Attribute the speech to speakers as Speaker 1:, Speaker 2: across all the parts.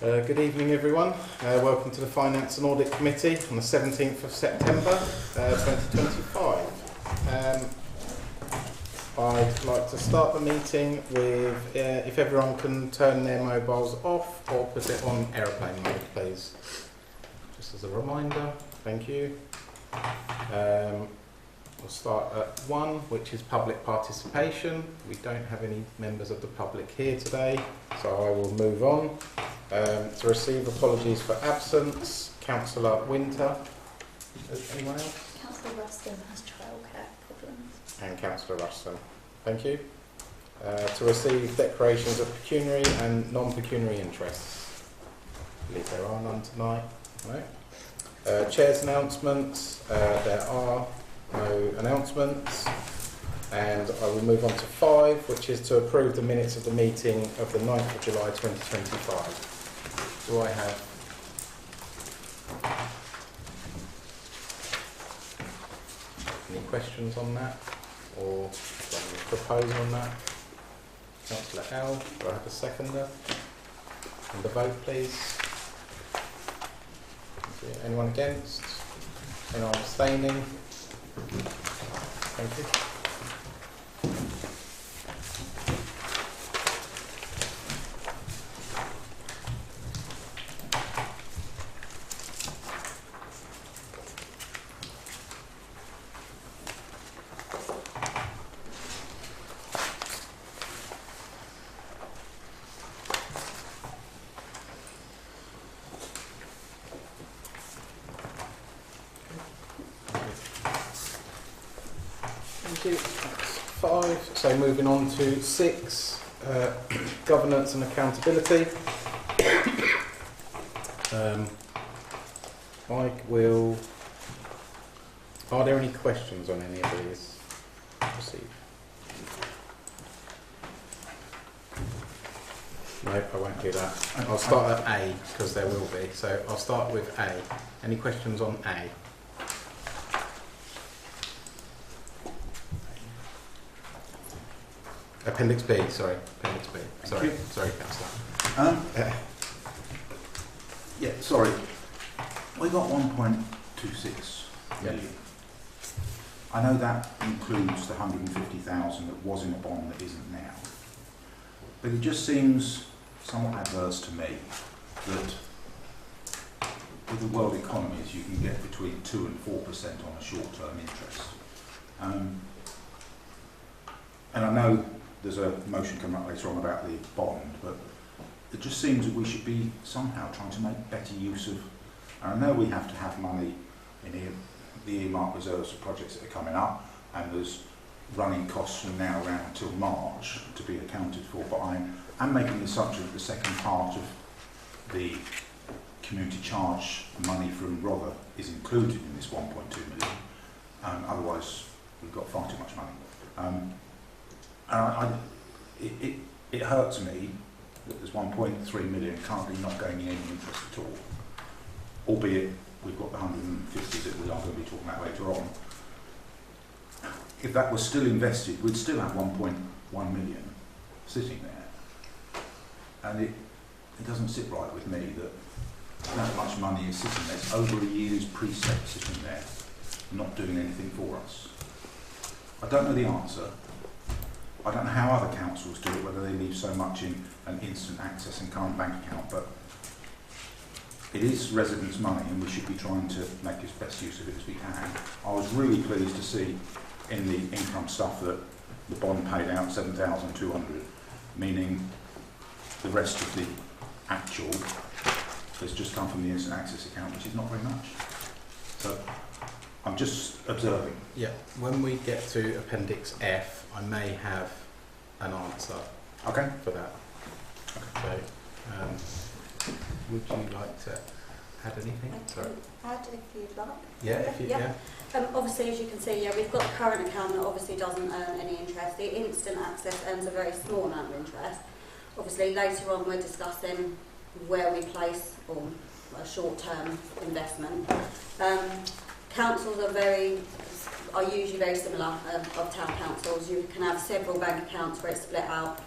Speaker 1: Good evening everyone. Welcome to the Finance and Audit Committee on the 17th of September 2025. I'd like to start the meeting with if everyone can turn their mobiles off or put it on aeroplane mode please. Just as a reminder, thank you. We'll start at 1, which is public participation. We don't have any members of the public here today, so I will move on. To receive apologies for absence, Councillor Winter. Anyone else?
Speaker 2: Councillor Ruston has childcare problems.
Speaker 1: And Councillor Ruston. Thank you. To receive declarations of pecuniary and non-pecuniary interests. I believe there are none tonight. No. Chair's announcements. There are no announcements. And I will move on to 5, which is to approve the minutes of the meeting of the 9th of July 2025. Do I have any questions on that or any proposal on that? Councillor L, do I have a seconder? And the vote please. Anyone against? Anyone abstaining? Thank you. That's 5. So moving on to 6, governance and accountability. Are there any questions on any of these received? No, I won't do that. I'll start at A because there will be. So I'll start with A. Any questions on A? Appendix B, sorry. Appendix B. Sorry, Councillor.
Speaker 3: Yeah, sorry. We got 1.26 million. I know that includes the 150,000 that was in a bond that isn't now. But it just seems somewhat adverse to me that with the world economies you can get between 2 and 4% on a short-term interest. And I know there's a motion coming up later on about the bond, but it just seems that we should be somehow trying to make better use of, and I know we have to have money in the earmark reserves for projects that are coming up, and there's running costs from now around until March to be accounted for, but I am making the assumption that the second part of the community charge money from Rother is included in this 1.2 million, otherwise we've got far too much money. It hurts me that there's 1.3 million currently not gaining any interest at all, albeit we've got the 150 that we are going to be talking about later on. If that was still invested, we'd still have 1.1 million sitting there. And it doesn't sit right with me that much money is sitting there. It's over a year's precept sitting there, not doing anything for us. I don't know the answer. I don't know how other councils do it, whether they leave so much in an instant access and current bank account, but it is residents' money and we should be trying to make as best use of it as we can. I was really pleased to see in the income stuff that the bond paid out 7,200, meaning the rest of the actual has just come from the instant access account, which is not very much. So I'm just observing.
Speaker 1: Yeah, when we get to Appendix F, I may have an answer for that. Okay. So, would you like to add anything?
Speaker 2: I can add if you'd like.
Speaker 1: Yeah, if you, yeah.
Speaker 2: Obviously, as you can see, we've got a current account that obviously doesn't earn any interest. The instant access earns a very small amount of interest. Obviously, later on we're discussing where we place a short-term investment. Councils are usually very similar of town councils. You can have several bank accounts where it's split out.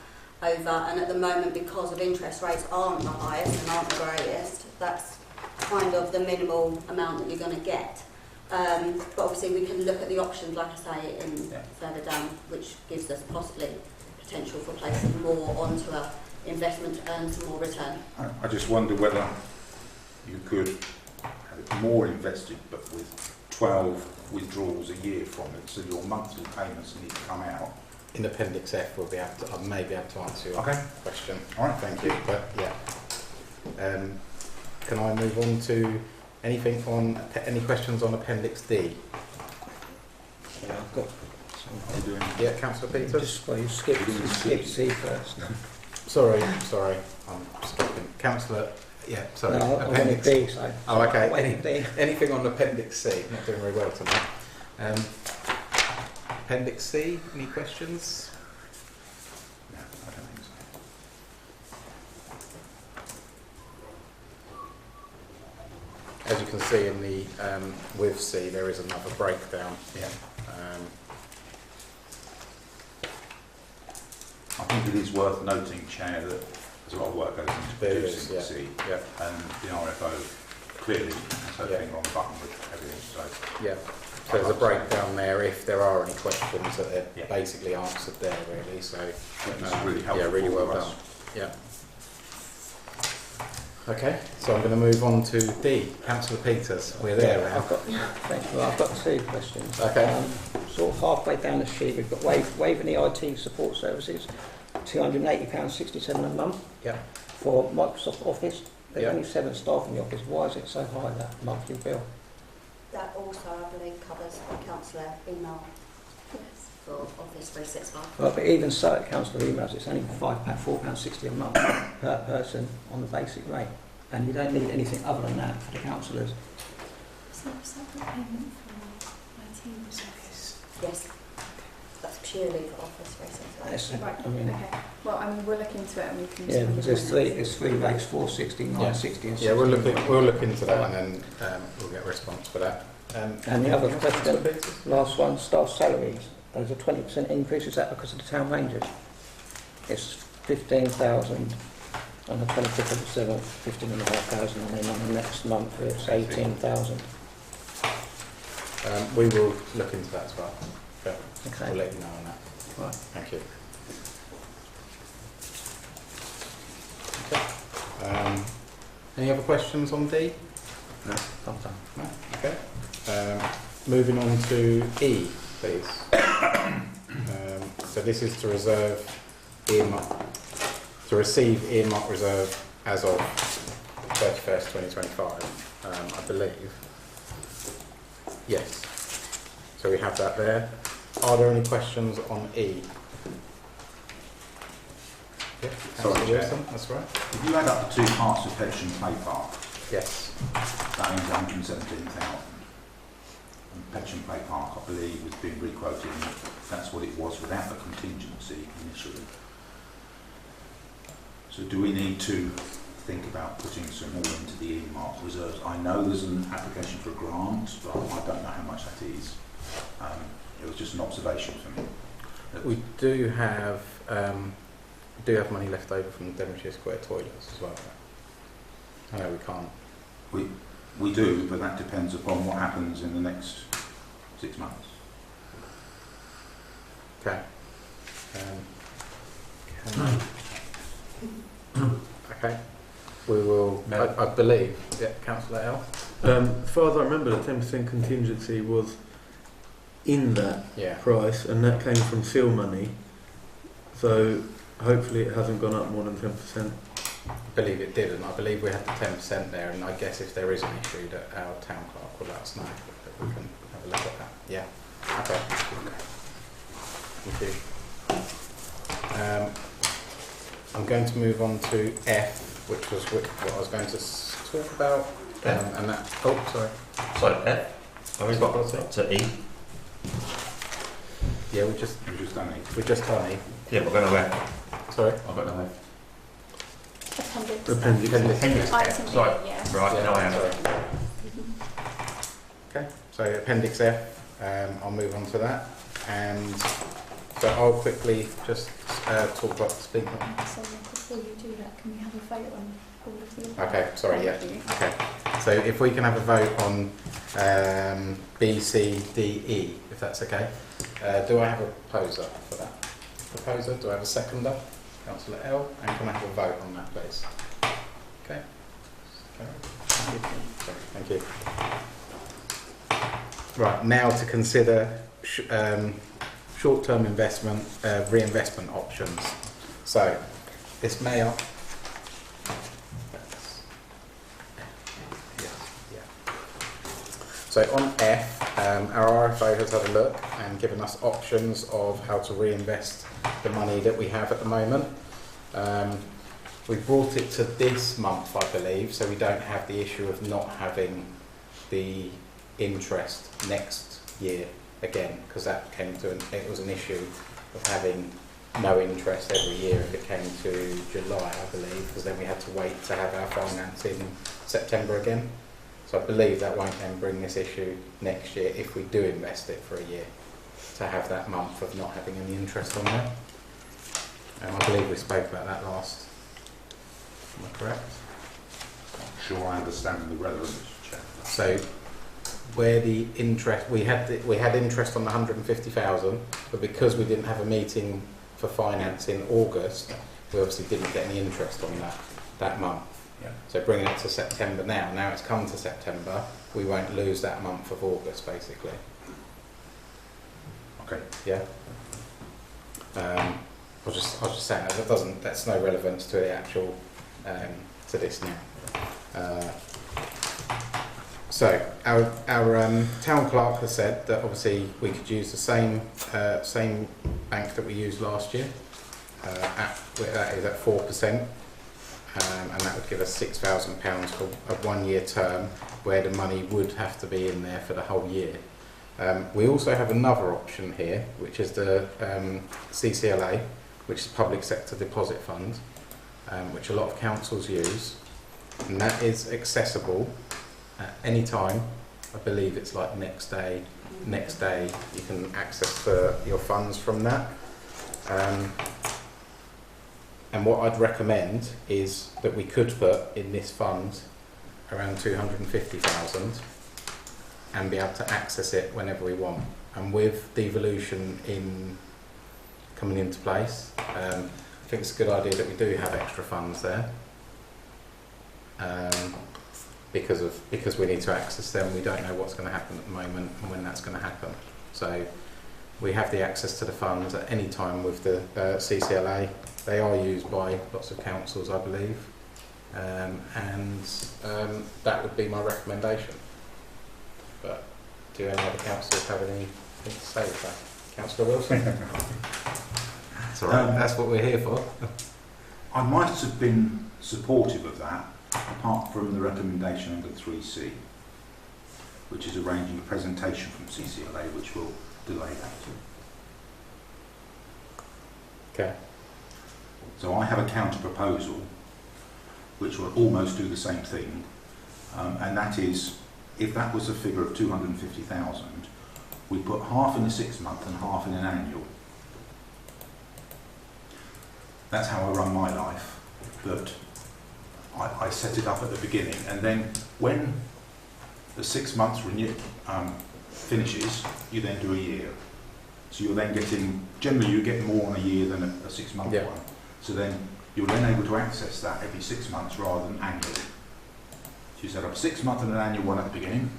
Speaker 2: over, and at the moment, because of interest rates aren't the highest and aren't the greatest, that's kind of the minimal amount that you're going to get. But obviously we can look at the options, like I say, further down, which gives us possibly potential for placing more onto a investment to earn some more return.
Speaker 3: I just wonder whether you could have it more invested, but with 12 withdrawals a year from it, so your monthly payments need to come out.
Speaker 1: In Appendix F, we'll be able to, I may be able to answer your question.
Speaker 3: All right,
Speaker 1: thank you. But yeah, can I move on to anything on any questions on Appendix D?
Speaker 4: Yeah, I've got something doing.
Speaker 1: Yeah, Councillor Peters.
Speaker 4: Just well, you skip C first.
Speaker 1: Sorry, I'm skipping. Councillor. Yeah, sorry.
Speaker 4: No, I wanted D. So
Speaker 1: okay.
Speaker 4: Waiting D.
Speaker 1: Anything on Appendix C? Not doing very well tonight. Appendix C. Any questions?
Speaker 3: No, I don't think so.
Speaker 1: As you can see in the with C, there is another breakdown.
Speaker 3: Yeah.
Speaker 1: Um,
Speaker 3: I think it is worth noting, Chair, that there's a lot of work goes into producing the C, and the RFO clearly has her finger on the button with everything. So
Speaker 1: yeah, so there's a breakdown there if there are any questions that are basically answered there, really. So
Speaker 3: it's really helpful.
Speaker 1: Yeah, really well
Speaker 3: for us.
Speaker 1: done. Yeah. Okay, so I'm going to move on to D. Councillor Peters, we're there now.
Speaker 4: Thank you. I've got two questions.
Speaker 1: Okay.
Speaker 4: Sort of halfway down the sheet, we've got Waveney IT support services, £280.67 a month.
Speaker 1: Yeah.
Speaker 4: For Microsoft Office. There's
Speaker 1: Yeah.
Speaker 4: only 7 staff in the office. Why is it so high, that monthly bill?
Speaker 2: That also, I believe, covers the councillor email for Office 365.
Speaker 4: Well, but even so, at councillor emails, it's only £4.60 a month per person on the basic rate. And you don't need anything other than that for the councillors.
Speaker 5: Is that a separate payment for IT resources?
Speaker 2: Yes. That's purely for Office 365.
Speaker 4: Yes,
Speaker 5: Right,
Speaker 4: I mean,
Speaker 5: okay. Well, I mean, we'll look into it and we can...
Speaker 4: yeah, because there's three rates, 460, 960 and 60.
Speaker 1: Yeah, we'll look into that and then we'll get a response for that.
Speaker 4: And the other question, last one, staff salaries. There's a 20% increase. Is that because of the town rangers? It's 15,000 on the 25th of the 7th, 15,500, and then on the next month it's 18,000.
Speaker 1: We will look into that as well. Okay.
Speaker 4: Okay.
Speaker 1: We'll let you know on that.
Speaker 4: Right.
Speaker 1: Thank you. Okay. Any other questions on D?
Speaker 4: No, I'm done.
Speaker 1: No? Okay. Moving on to E, please. So this is to receive earmark reserve as of 31st, 2025, I believe. Yes. So we have that there. Are there any questions on E? Yeah.
Speaker 3: Sorry,
Speaker 1: Councillor
Speaker 3: Chair.
Speaker 1: Wilson, that's right.
Speaker 3: If you add up the two parts of Petsham Play Park,
Speaker 1: Yes.
Speaker 3: that means 117,000. And Petsham Play Park, I believe, was being requoted, and that's what it was without the contingency initially. So do we need to think about putting some more into the earmark reserves? I know there's an application for a grant, but I don't know how much that is. It was just an observation for me.
Speaker 1: We do have money left over from the Devonshire Square toilets as well. I know we can't.
Speaker 3: We do, but that depends upon what happens in the next 6 months.
Speaker 1: Okay. Okay. We will. I believe. Yeah, Councillor L.
Speaker 6: As far as I remember, the 10% contingency was in that price, and that came from seal money. So hopefully it hasn't gone up more than 10%.
Speaker 1: I believe it did, and I believe we had the 10% there. And I guess if there is an issue, that our town clerk will let us know. That we can have a look at that. Yeah. Okay. Thank you. I'm going to move on to F, which was what I was going to talk about. And that. Oh, sorry.
Speaker 7: So F. Oh, we've got to E.
Speaker 1: Yeah, we just
Speaker 3: done E.
Speaker 1: We just done E.
Speaker 7: Yeah, we're going to F.
Speaker 1: Sorry.
Speaker 7: I've got no F.
Speaker 5: Appendix.
Speaker 7: Appendix F. Sorry.
Speaker 5: Yeah.
Speaker 7: Right.
Speaker 1: Yeah,
Speaker 7: Now I am.
Speaker 1: Okay. So Appendix F. I'll move on to that, and so I'll quickly just talk about the speaker?
Speaker 5: So before you do that, can we have a vote on all of the...
Speaker 1: Okay, sorry, yeah.
Speaker 5: Thank you.
Speaker 1: Okay, so if we can have a vote on B, C, D, E, if that's okay. Do I have a proposer for that? Proposer, do I have a seconder? Councillor L, and can I have a vote on that, please? Okay. Thank you. Right, now to consider short-term investment, reinvestment options. So, this may up. So on F, our RFO has had a look and given us options of how to reinvest the money that we have at the moment. We brought it to this month, I believe, so we don't have the issue of not having the interest next year again, because that came to it was an issue of having no interest every year if it came to July, I believe, because then we had to wait to have our finance in September again. So I believe that won't then bring this issue next year if we do invest it for a year, to have that month of not having any interest on there. I believe we spoke about that last. Am I correct?
Speaker 3: Not sure I understand the relevance, Chair.
Speaker 1: So where the interest, we had interest on the 150,000, but because we didn't have a meeting for finance in August, we obviously didn't get any interest on that month.
Speaker 3: Yeah.
Speaker 1: So bringing it to September now it's come to September, we won't lose that month of August basically.
Speaker 3: Okay.
Speaker 1: Yeah. I was just saying that's no relevance to the actual to this now. So our town clerk has said that obviously we could use the same bank that we used last year. That is at 4%. And that would give us £6,000 for a 1 year term where the money would have to be in there for the whole year. We also have another option here, which is the CCLA, which is Public Sector Deposit Fund, which a lot of councils use, and that is accessible at any time. I believe it's like next day you can access your funds from that. And what I'd recommend is that we could put in this fund around 250,000 and be able to access it whenever we want. And with devolution coming into place, I think it's a good idea that we do have extra funds there. Because we need to access them, we don't know what's going to happen at the moment and when that's going to happen. So we have the access to the funds at any time with the CCLA. They are used by lots of councils, I believe, and that would be my recommendation. But do any other councils have anything to say with that? Councillor Wilson? That's all right, that's what we're here for.
Speaker 3: I might have been supportive of that, apart from the recommendation under 3C, which is arranging a presentation from CCLA, which will delay that.
Speaker 1: Okay.
Speaker 3: So I have a counter proposal which will almost do the same thing, and that is, if that was a figure of 250,000, we put half in a 6 month and half in an annual. That's how I run my life, that I set it up at the beginning, and then when the 6 months finishes, you then do a year. So you're then getting, generally you get more on a year than a 6 month one. So then you're then able to access that every 6 months rather than annually. So you set up a 6 month and an annual one at the beginning,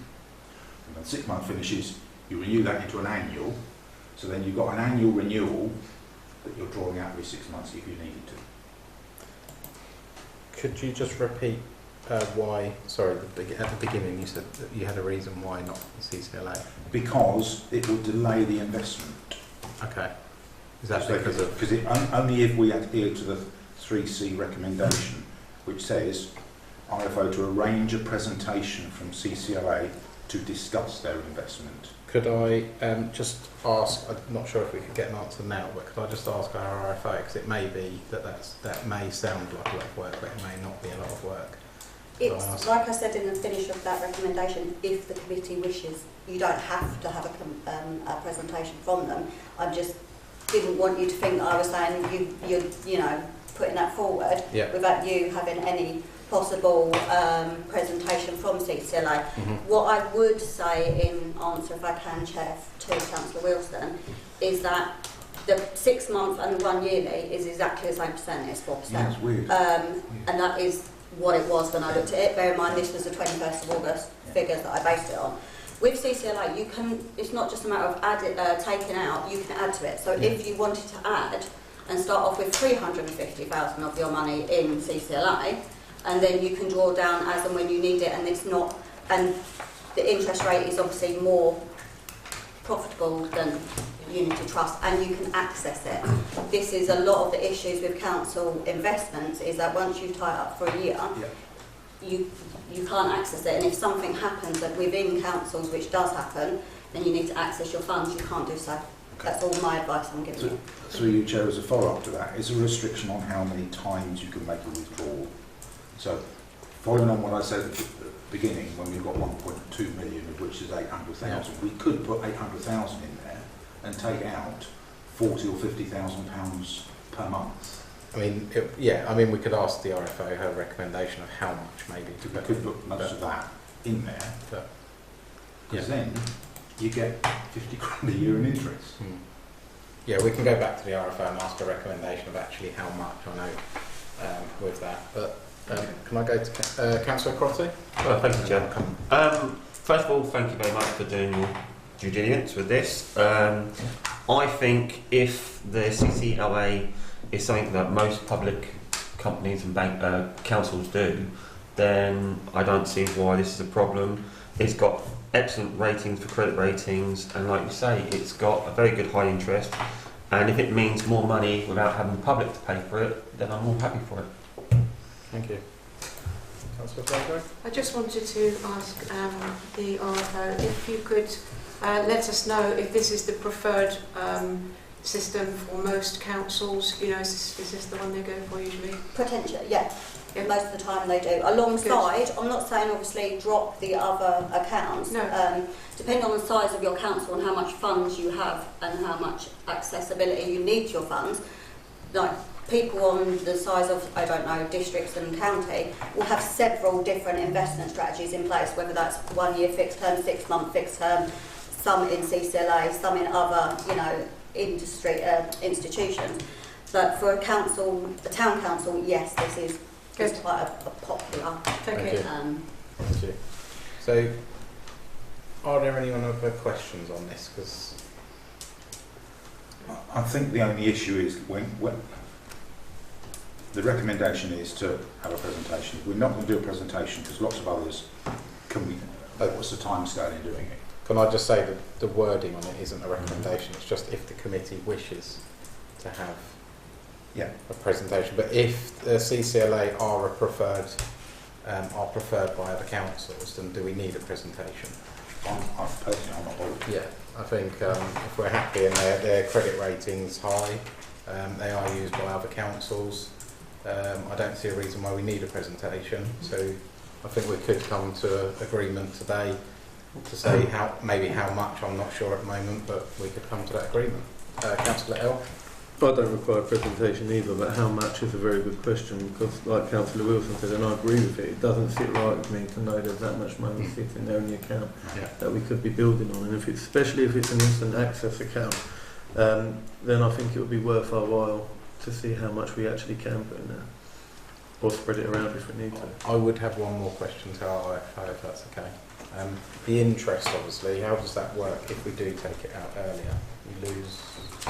Speaker 3: and when 6 month finishes, you renew that into an annual. So then you've got an annual renewal that you're drawing out every 6 months if you needed to.
Speaker 1: Could you just repeat why, sorry, at the beginning you said that you had a reason why not the CCLA?
Speaker 3: Because it will delay the investment.
Speaker 1: Okay. Is that because of...
Speaker 3: Because only if we adhere to the 3C recommendation, which says RFO to arrange a presentation from CCLA to discuss their investment.
Speaker 1: Could I just ask, I'm not sure if we could get an answer now, but could I just ask our RFO, because it may be that may sound like a lot of work, but it may not be a lot of work.
Speaker 2: It's, like I said in the finish of that recommendation, if the committee wishes, you don't have to have a presentation from them. I'm just didn't want you to think that I was saying you know, putting that forward without you having any possible presentation from CCLA. What I would say in answer, if I can, Chair, to Councillor Wilson, is that the 6 month and the 1 yearly is exactly the same percent, it's 4%.
Speaker 3: That's weird.
Speaker 2: And that is what it was when I looked at it. Bear in mind this was the 21st of August figures that I based it on. With CCLA, you can, it's not just a matter of taking out, you can add to it. So if you wanted to add and start off with 350,000 of your money in CCLA, and then you can draw down as and when you need it, and it's not, and the interest rate is obviously more profitable than Unity Trust, and you can access it. This is a lot of the issues with council investments, is that once you tie it up for a year, you can't access it, and if something happens that within councils, which does happen, then you need to access your funds, you can't do so. That's all my advice I'm giving you.
Speaker 3: Through you, Chair, as a follow-up to that, is a restriction on how many times you can make a withdrawal. So, following on what I said at the beginning, when we've got 1.2 million, of which is 800,000, we could put 800,000 in there and take out 40 or 50,000 pounds per month.
Speaker 1: I mean, we could ask the RFO her recommendation of how much maybe.
Speaker 3: We could put most of that in there, because then you get 50 grand a year in interest.
Speaker 1: Yeah, we can go back to the RFO and ask a recommendation of actually how much, I know, with that. But can I go to Councillor Crotty?
Speaker 7: Well, thank you, Chair. First of all, thank you very much for doing your due diligence with this. I think if the CCLA is something that most public companies and councils do, then I don't see why this is a problem. It's got excellent ratings for credit ratings, and like you say, it's got a very good high interest, and if it means more money without having the public to pay for it, then I'm all happy for it.
Speaker 1: Thank you. Councillor Flago?
Speaker 8: I just wanted to ask the RFO if you could let us know if this is the preferred system for most councils. You know, is this the one they go for usually?
Speaker 2: Potentially, yeah. Most of the time they do. Alongside, I'm not saying obviously drop the other accounts.
Speaker 8: No.
Speaker 2: Depending on the size of your council and how much funds you have and how much accessibility you need to your funds, like people on the size of, I don't know, districts and county will have several different investment strategies in place, whether that's 1 year fixed term, 6 month fixed term, some in CCLA, some in other, you know, industry institutions. But for a council, a town council, yes, this is quite a popular.
Speaker 8: Thank you.
Speaker 1: Thank you. So, are there any other questions on this? Because
Speaker 3: I think the only issue is when the recommendation is to have a presentation. We're not going to do a presentation because lots of others can we. What's the time scale in doing it?
Speaker 1: Can I just say that the wording on it isn't a recommendation? It's just if the committee wishes to have a presentation. But if the CCLA are preferred by other councils, then do we need a presentation?
Speaker 3: I'm not bothered.
Speaker 1: Yeah, I think if we're happy and their credit rating's high, they are used by other councils. I don't see a reason why we need a presentation. So I think we could come to an agreement today to say how much. I'm not sure at the moment, but we could come to that agreement. Councillor L.
Speaker 6: I don't require a presentation either, but how much is a very good question, because like Councillor Wilson said, and I agree with it, it doesn't sit right with me to know there's that much money sitting there in the account that we could be building on, and especially if it's an instant access account, then I think it would be worth our while to see how much we actually can put in there, or spread it around if we need to.
Speaker 1: I would have one more question to our RFO, if that's okay. The interest, obviously, how does that work if we do take it out earlier? You lose...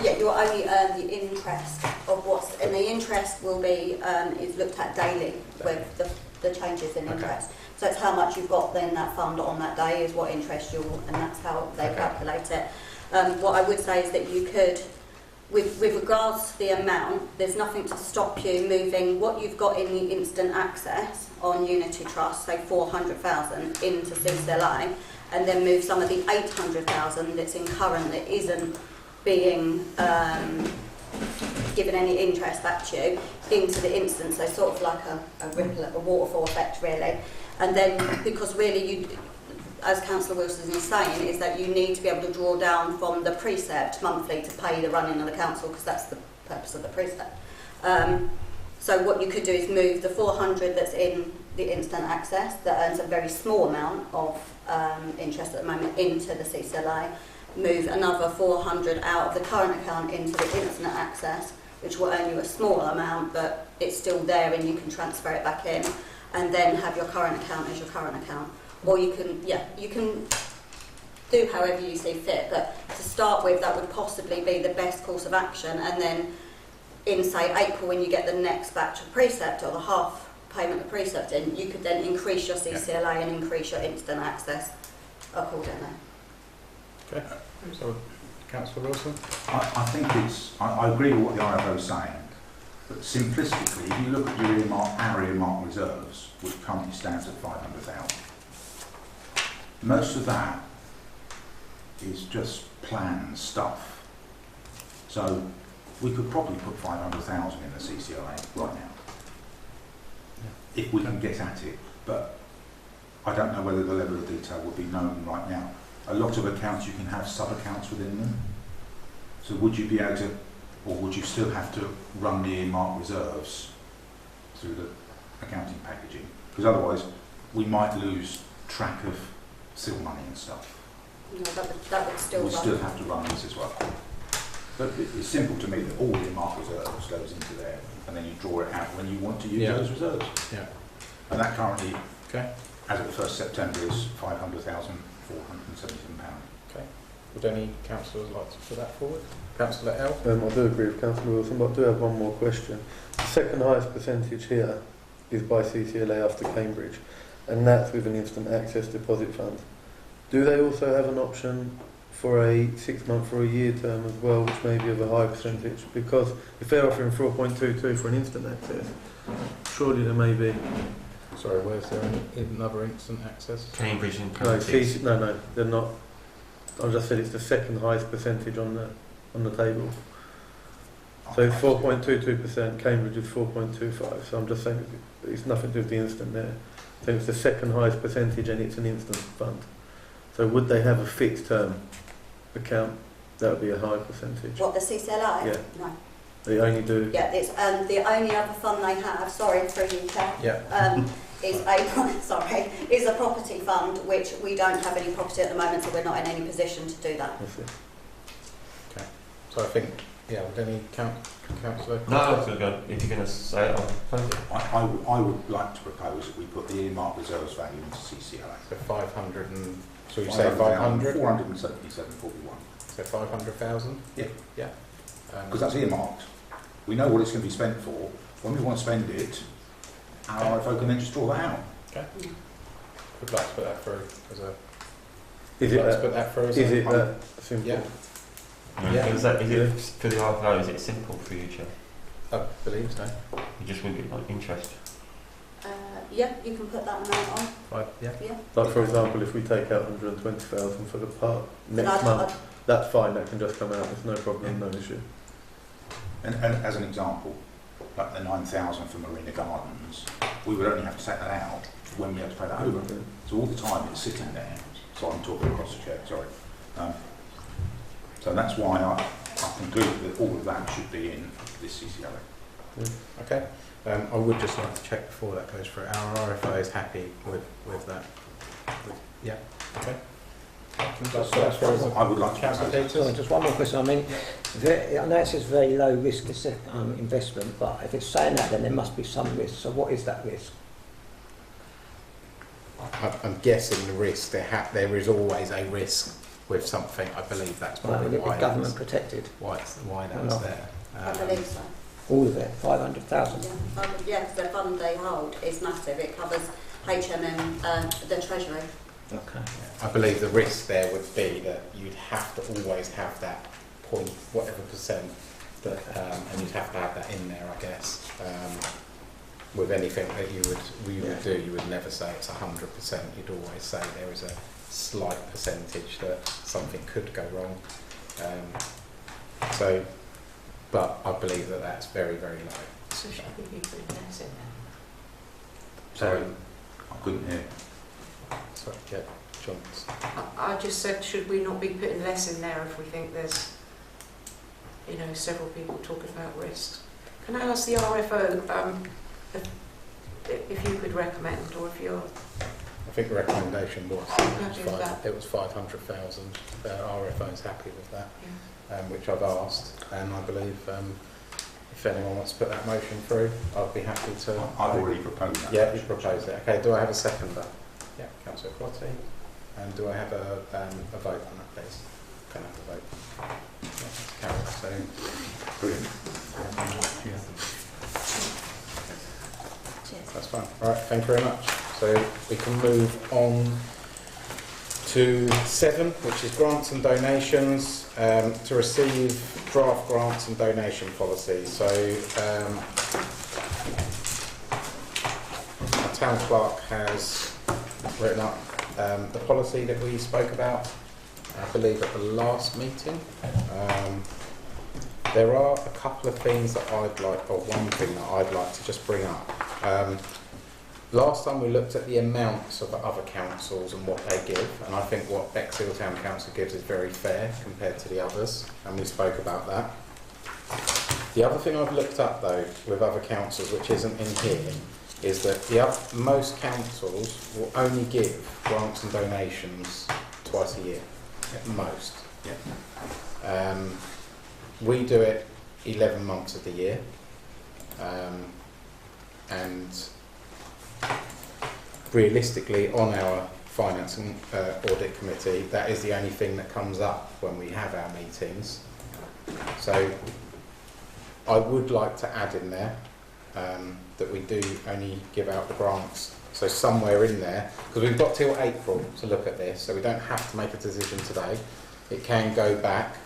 Speaker 2: Yeah, you will only earn the interest of what's... And the interest will be is looked at daily with the changes in interest. So it's how much you've got then that fund on that day is what interest you'll... And that's how they calculate it. What I would say is that you could... With regards to the amount, there's nothing to stop you moving what you've got in the instant access on Unity Trust, say 400,000, into CCLA, and then move some of the 800,000 that's in current that isn't being given any interest back to you into the instant, so sort of like a ripple, a waterfall effect really. And then, because really as Councillor Wilson is saying, is that you need to be able to draw down from the precept monthly to pay the running of the council, because that's the purpose of the precept. So what you could do is move the 400 that's in the instant access, that earns a very small amount of interest at the moment, into the CCLA, move another 400 out of the current account into the instant access, which will earn you a small amount, but it's still there and you can transfer it back in, and then have your current account as your current account. Or you can, you can do however you see fit, but to start with, that would possibly be the best course of action, and then in, say, April, when you get the next batch of precept, or the half payment of precept in, you could then increase your CCLA and increase your instant access accordingly.
Speaker 1: Okay. So, Councillor Wilson?
Speaker 3: I think I agree with what the IFO is saying, but simplistically, if you look at your our earmark reserves, which currently stands at 500,000, most of that is just planned stuff. So we could probably put 500,000 in the CCLA right now, if we can get at it, but I don't know whether the level of detail would be known right now. A lot of accounts, you can have sub-accounts within them. So would you be able to, or would you still have to run the earmark reserves through the accounting packaging? Because otherwise, we might lose track of seal money and stuff.
Speaker 2: No, that would still
Speaker 3: We'll
Speaker 2: run.
Speaker 3: still have to run this as well. But it's simple to me that all earmark reserves goes into there, and then you draw it out when you want to use those reserves.
Speaker 1: Yeah.
Speaker 3: And that currently,
Speaker 1: Okay.
Speaker 3: as of the 1st September, is £500,477.
Speaker 1: Okay. Would any councillors like to put that forward? Councillor L?
Speaker 6: I do agree with Councillor Wilson, but I do have one more question. The second highest percentage here is by CCLA after Cambridge, and that's with an instant access deposit fund. Do they also have an option for a 6-month or a year term as well, which may be of a high percentage? Because if they're offering 4.22 for an instant access, surely there may be...
Speaker 1: Sorry, where's there another instant access?
Speaker 7: Cambridge and
Speaker 6: No,
Speaker 7: Cambridge.
Speaker 6: no, they're not. I just said it's the second highest percentage on the table. So it's 4.22%, Cambridge is 4.25. So I'm just saying it's nothing to do with the instant there. So it's the second highest percentage and it's an instant fund. So would they have a fixed term account? That would be a high percentage.
Speaker 2: What, the CCLA?
Speaker 6: Yeah.
Speaker 2: No.
Speaker 6: They only do...
Speaker 2: Yeah, it's the only other fund they have, sorry, through you, Chair,
Speaker 1: Yeah.
Speaker 2: is a property fund, which we don't have any property at the moment, so we're not in any position to do that.
Speaker 1: Okay. So I think, would any councillor?
Speaker 7: No, I was going to go, if you're going to say it, I'll close it.
Speaker 3: I would like to propose that we put the earmark reserves value into CCLA.
Speaker 1: So 500 and... So you say 500?
Speaker 3: 477.41.
Speaker 1: So 500,000?
Speaker 3: Yeah.
Speaker 1: Yeah.
Speaker 3: Because that's earmarked. We know what it's going to be spent for. When we want to spend it, our IFO can then just draw that out.
Speaker 1: Okay. Would like to put that through as a...
Speaker 6: Is it
Speaker 1: put that through as
Speaker 6: is
Speaker 1: a...
Speaker 6: it that simple?
Speaker 1: Yeah.
Speaker 7: Yeah. Is it for the IFO? Is it simple for you, Chair?
Speaker 1: I believe so.
Speaker 7: You just wouldn't get like interest.
Speaker 2: Yeah, you can put that amount on.
Speaker 1: Yeah.
Speaker 2: Yeah.
Speaker 6: Like for example, if we take out 120,000 for the part
Speaker 2: But
Speaker 6: next month, that's fine. That can just come out. There's no problem, no issue.
Speaker 3: And as an example, like the 9,000 for Marina Gardens, we would only have to take that out when we have to pay that over. So all the time it's sitting there. So I'm talking across the chair, sorry. So that's why I conclude that all of that should be in this CCLA.
Speaker 1: Okay. I would just like to check before that goes through. Our RFO is happy with that. Yeah. Okay.
Speaker 3: I would like to
Speaker 1: Councillor
Speaker 3: propose
Speaker 4: So
Speaker 1: Peters?
Speaker 4: just one more question. I mean, I know it says very low risk investment, but if it's saying that, then there must be some risk. So what is that risk?
Speaker 1: I'm guessing the risk. There is always a risk with something. I believe that's probably why
Speaker 4: Government protected.
Speaker 1: why that's
Speaker 4: No.
Speaker 1: there.
Speaker 2: I believe so.
Speaker 4: All of it, 500,000.
Speaker 2: Yeah, because the fund they hold is massive. It covers HMM, the Treasury.
Speaker 4: Okay.
Speaker 1: I believe the risk there would be that you'd have to always have that point, whatever percent, that, and you'd have to have that in there, I guess. With anything that you would do, you would never say it's 100%. You'd always say there is a slight percentage that something could go wrong. But I believe that that's very, very low.
Speaker 8: So should we be putting less in there?
Speaker 3: Sorry, I couldn't hear.
Speaker 1: Sorry, yeah. Johns.
Speaker 8: I just said, should we not be putting less in there if we think there's, several people talking about risks? Can I ask the RFO if you could recommend, or if you're...
Speaker 1: I think the recommendation was it was 500,000. RFO's happy with that, which I've asked, and I believe if anyone wants to put that motion through, I'd be happy to.
Speaker 3: I've already proposed that.
Speaker 1: Yeah, you proposed it. Okay, do I have a seconder? Yeah, Councillor Crotty. And do I have a vote on that, please? Can I have a vote? Yeah, that's carried. So,
Speaker 3: Brilliant.
Speaker 1: that's fine. All right, thank you very much. So we can move on to 7, which is grants and donations, to receive draft grants and donation policy. So our town clerk has written up the policy that we spoke about, I believe, at the last meeting. There are a couple of things that I'd like, or one thing that I'd like to just bring up. Last time we looked at the amounts of other councils and what they give, and I think what Bexhill Town Council gives is very fair compared to the others, and we spoke about that. The other thing I've looked up though with other councils, which isn't in here, is that most councils will only give grants and donations twice a year, at most.
Speaker 3: Yeah.
Speaker 1: We do it 11 months of the year, and realistically on our finance and audit committee, that is the only thing that comes up when we have our meetings. So I would like to add in there that we do only give out the grants, so somewhere in there, because we've got till April to look at this, so we don't have to make a decision today. It can go back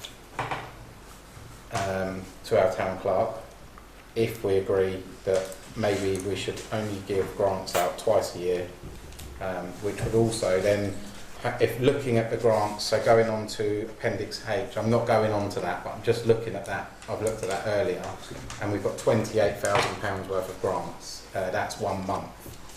Speaker 1: to our town clerk if we agree that maybe we should only give grants out twice a year, which would also then, if looking at the grants, so going on to Appendix H, I'm not going on to that, but I'm just looking at that. I've looked at that earlier, and we've got £28,000 worth of grants. That's 1 month.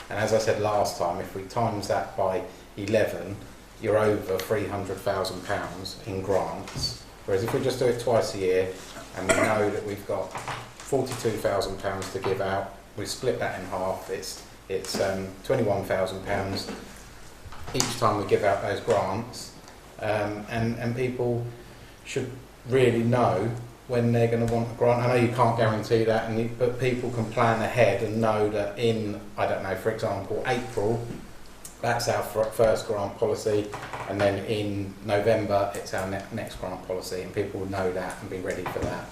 Speaker 1: And as I said last time, if we times that by 11, you're over £300,000 in grants. Whereas if we just do it twice a year, and we know that we've got £42,000 to give out, we split that in half, it's £21,000 each time we give out those grants, and people should really know when they're going to want a grant. I know you can't guarantee that, but people can plan ahead and know that in, I don't know, for example, April, that's our first grant policy, and then in November it's our next grant policy, and people will know that and be ready for that.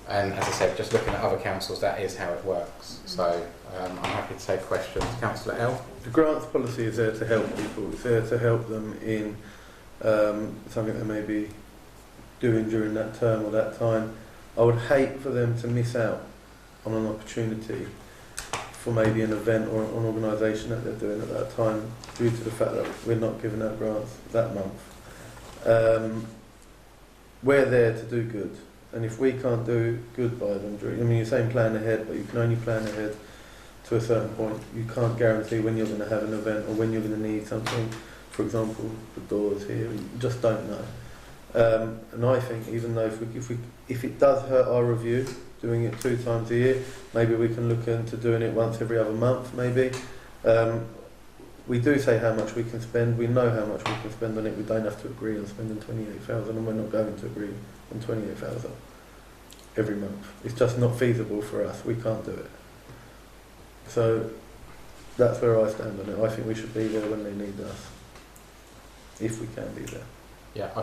Speaker 1: And as I said, just looking at other councils, that is how it works. So I'm happy to take questions. Councillor L.
Speaker 6: The grants policy is there to help people. It's there to help them in something they may be doing during that term or that time. I would hate for them to miss out on an opportunity for maybe an event or an organisation that they're doing at that time due to the fact that we're not giving out grants that month. We're there to do good. And if we can't do good by them, you're saying plan ahead, but you can only plan ahead to a certain point. You can't guarantee when you're going to have an event or when you're going to need something. For example, the doors here, you just don't know. And I think even though if it does hurt our review, doing it 2 times a year, maybe we can look into doing it once every other month, maybe. We do say how much we can spend. We know how much we can spend on it. We don't have to agree on spending 28,000, and we're not going to agree on 28,000 every month. It's just not feasible for us. We can't do it. So that's where I stand on it. I think we should be there when they need us, if we can be there.
Speaker 1: Yeah, I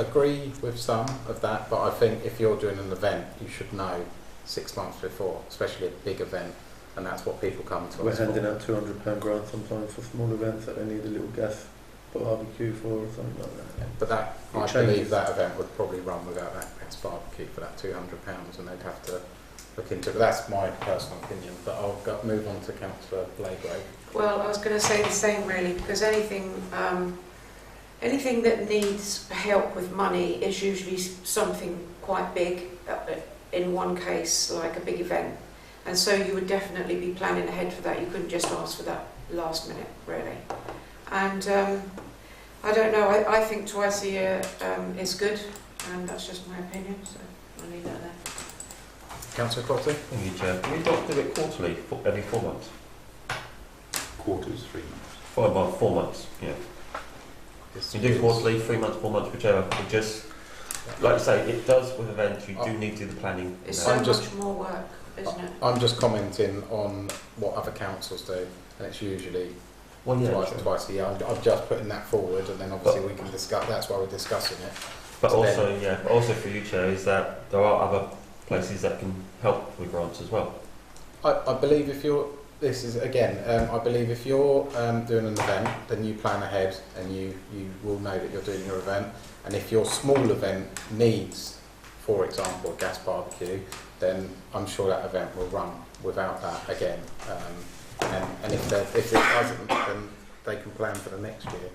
Speaker 1: agree with some of that, but I think if you're doing an event, you should know 6 months before, especially a big event. And that's what people come to us for.
Speaker 6: We're handing out £200 grants sometimes for small events that they need a little gas barbecue for or something like that.
Speaker 1: Yeah, but that, I believe that event would probably run without that gas barbecue for that £200, and they'd have to look into it. But that's my personal opinion. But I'll move on to Councillor Blagrove.
Speaker 8: Well, I was going to say the same really, because anything that needs help with money is usually something quite big, in one case like a big event. And so you would definitely be planning ahead for that. You couldn't just ask for that last minute, really. And I don't know, I think twice a year is good, and that's just my opinion, so I'll leave that there.
Speaker 1: Councillor Crotty?
Speaker 7: Thank you, Chair. Can we not do it quarterly, every 4 months?
Speaker 3: Quarters, 3 months.
Speaker 7: 4 months, yeah. You do quarterly, 3 months, 4 months, whichever. It just, like you say, it does with events, you do need to do the planning.
Speaker 8: It's
Speaker 7: you
Speaker 8: so
Speaker 7: know.
Speaker 8: much more work, isn't it?
Speaker 1: I'm just commenting on what other councils do, and it's usually
Speaker 7: Well, yeah, true.
Speaker 1: twice a year. I'm just putting that forward, and then obviously we can discuss. That's why we're discussing it.
Speaker 7: But
Speaker 1: So
Speaker 7: also, but also for you, Chair, is that there are other places that can help with grants as well.
Speaker 1: I believe if you're, this is again, I believe if you're doing an event, then you plan ahead and you will know that you're doing your event. And if your small event needs, for example, a gas barbecue, then I'm sure that event will run without that again. And if it doesn't, then they can plan for the next year.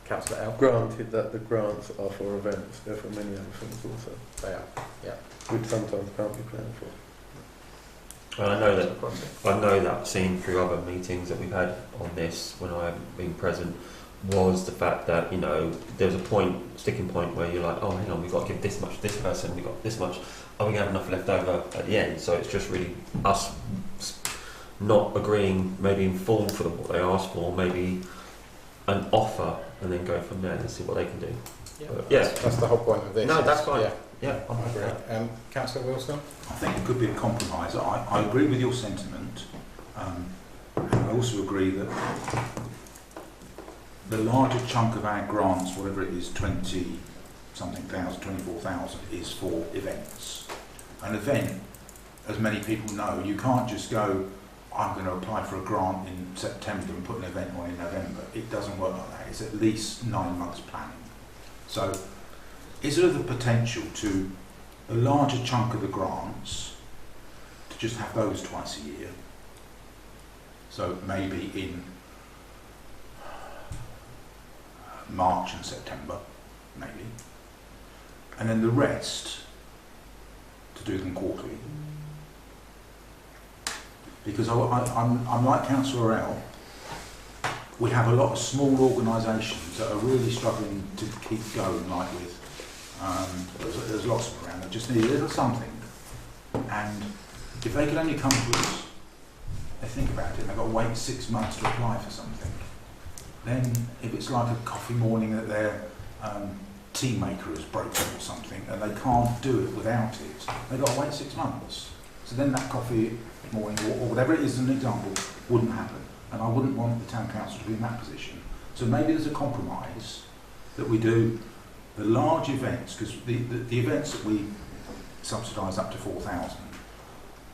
Speaker 1: Councillor L?
Speaker 6: Granted that the grants are for events, they're for many other things also,
Speaker 1: They are, yeah.
Speaker 6: which sometimes can't be planned for.
Speaker 7: And I know that seen through other meetings that we've had on this when I haven't been present was the fact that, you know, there was a sticking point where you're like, oh, hang on, we've got to give this much to this person, we've got this much, are we going to have enough left over at the end? So it's just really us not agreeing maybe in full for what they asked for, maybe an offer, and then go from there and see what they can do.
Speaker 1: Yeah, that's the whole point of this.
Speaker 7: No, that's fine.
Speaker 1: Yeah, I agree. Councillor Wilson?
Speaker 3: I think it could be a compromise. I agree with your sentiment, and I also agree that the larger chunk of our grants, whatever it is, 20-something thousand, 24,000, is for events. An event, as many people know, you can't just go, I'm going to apply for a grant in September and put an event on in November. It doesn't work like that. It's at least 9 months planning. So, is there the potential to a larger chunk of the grants to just have those twice a year? So maybe in March and September, maybe. And then the rest to do them quarterly. Because I'm like Councillor L. We have a lot of small organisations that are really struggling to keep going, like with, there's lots of them around that just need a little something. And if they could only come to us, they think about it, and they've got to wait 6 months to apply for something. Then if it's like a coffee morning that their tea maker has broken or something, and they can't do it without it, they've got to wait 6 months. So then that coffee morning, or whatever it is, as an example, wouldn't happen. And I wouldn't want the town council to be in that position. So maybe there's a compromise that we do the large events, because the events that we subsidise up to 4,000,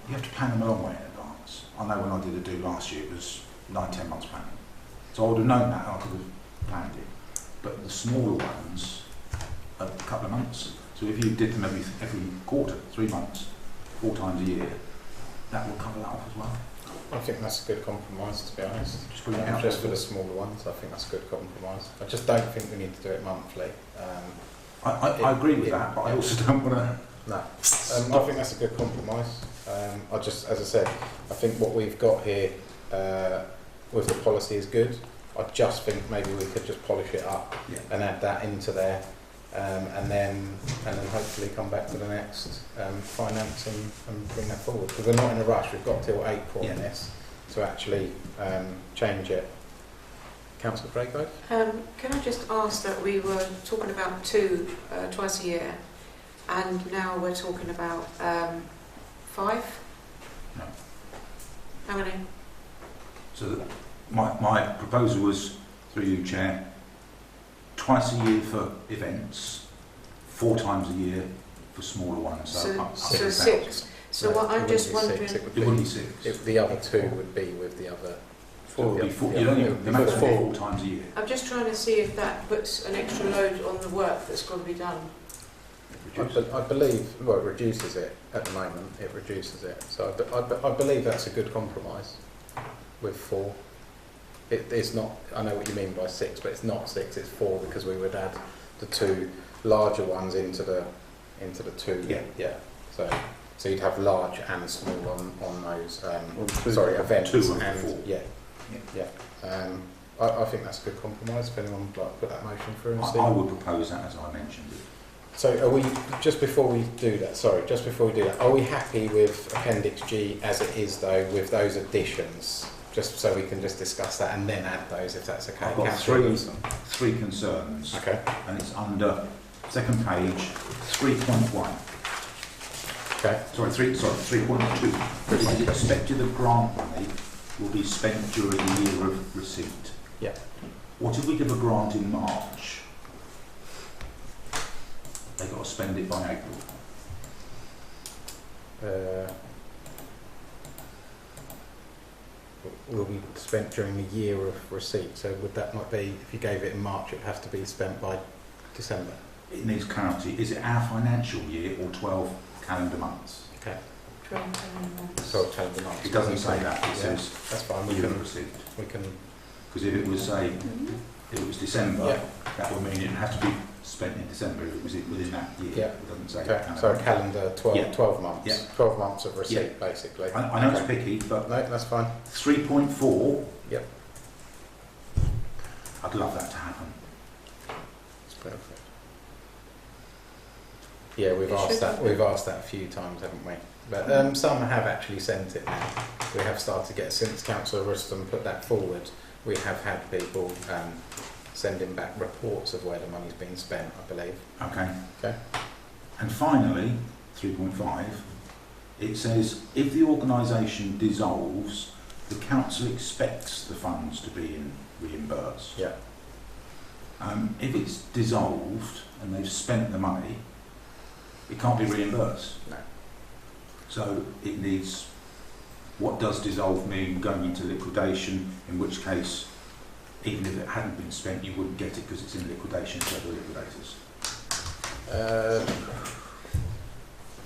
Speaker 3: you have to plan them a long way in advance. I know when I did a do last year, it was 9-10 months planning. So I would have known that, I could have planned it. But the smaller ones, a couple of months. So if you did them every quarter, 3 months, 4 times a year, that will cover that off as well.
Speaker 1: I think that's a good compromise, to be honest.
Speaker 3: Just put it out
Speaker 1: Just for
Speaker 3: there.
Speaker 1: the smaller ones, I think that's a good compromise. I just don't think we need to do it monthly.
Speaker 3: I agree with that, but I also don't want to...
Speaker 1: No. I think that's a good compromise. I just, as I said, I think what we've got here with the policy is good. I just think maybe we could just polish it up and add that into there, and then hopefully come back to the next finance and bring that forward. Because we're not in a rush. We've got till April on this to actually change it. Councillor Craigo?
Speaker 8: Can I just ask that we were talking about 2 twice a year, and now we're talking about 5?
Speaker 3: No.
Speaker 8: How many?
Speaker 3: So my proposal was, through you, Chair, twice a year for events, 4 times a year for smaller ones.
Speaker 8: So
Speaker 3: up to
Speaker 8: 6. So
Speaker 1: No,
Speaker 8: what I'm just wondering...
Speaker 1: It
Speaker 3: It wouldn't be 6.
Speaker 1: the other 2 would be with the other.
Speaker 3: It would be 4.
Speaker 1: Yeah,
Speaker 3: You'd only
Speaker 1: it would
Speaker 3: the
Speaker 1: be
Speaker 3: maximum
Speaker 1: four.
Speaker 3: 4 times a year.
Speaker 8: I'm just trying to see if that puts an extra load on the work that's got to be done.
Speaker 1: I believe, well, it reduces it at the moment. It reduces it. So I believe that's a good compromise with 4. It's not. I know what you mean by 6, but it's not 6. It's 4 because we would add the 2 larger ones into the 2. Yeah. So you'd have large and small on those. Sorry, events
Speaker 3: 2 and
Speaker 1: and
Speaker 3: 4.
Speaker 1: yeah. I think that's a good compromise. If anyone would like to put that motion through and see.
Speaker 3: I would propose that as I mentioned it.
Speaker 1: So are we, just before we do that, are we happy with Appendix G as it is though, with those additions? Just so we can just discuss that and then add those if that's okay.
Speaker 3: I've got
Speaker 1: Councillor Wilson.
Speaker 3: three concerns,
Speaker 1: Okay.
Speaker 3: and it's under second page 3.1.
Speaker 1: Okay.
Speaker 3: Sorry, 3.2. It is expected that grant money will be spent during the year of receipt.
Speaker 1: Yeah.
Speaker 3: What if we give a grant in March? They've got to spend it by April.
Speaker 1: Will be spent during the year of receipt. So would that not be, if you gave it in March, it would have to be spent by December?
Speaker 3: It needs clarity. Is it our financial year or 12 calendar months?
Speaker 1: Okay.
Speaker 8: 12 months.
Speaker 1: 12 calendar months.
Speaker 3: It doesn't say that. It
Speaker 1: Yeah,
Speaker 3: says
Speaker 1: that's fine.
Speaker 3: year of receipt.
Speaker 1: We can.
Speaker 3: Because if it was, say, if it was December,
Speaker 1: Yeah.
Speaker 3: that would mean it would have to be spent in December if it was within that year.
Speaker 1: Yeah.
Speaker 3: It doesn't say
Speaker 1: Okay.
Speaker 3: calendar.
Speaker 1: So a calendar 12,
Speaker 3: Yeah.
Speaker 1: 12 months.
Speaker 3: Yeah.
Speaker 1: 12 months of receipt,
Speaker 3: Yeah.
Speaker 1: basically.
Speaker 3: I know
Speaker 1: Okay.
Speaker 3: it's picky, but
Speaker 1: No, that's fine.
Speaker 3: 3.4.
Speaker 1: Yep.
Speaker 3: I'd love that to happen.
Speaker 1: It's perfect. Yeah, we've
Speaker 8: It
Speaker 1: asked
Speaker 8: should
Speaker 1: that.
Speaker 8: be.
Speaker 1: We've asked that a few times, haven't we? But some have actually sent it now. We have started to get, since Councillor Ruston put that forward, we have had people sending back reports of where the money's been spent, I believe.
Speaker 3: Okay.
Speaker 1: Okay.
Speaker 3: And finally, 3.5, it says, if the organisation dissolves, the council expects the funds to be reimbursed.
Speaker 1: Yeah.
Speaker 3: If it's dissolved and they've spent the money, it can't be reimbursed.
Speaker 1: No.
Speaker 3: So it needs, what does dissolve mean? Going into liquidation, in which case, even if it hadn't been spent, you wouldn't get it because it's in liquidation to other liquidators.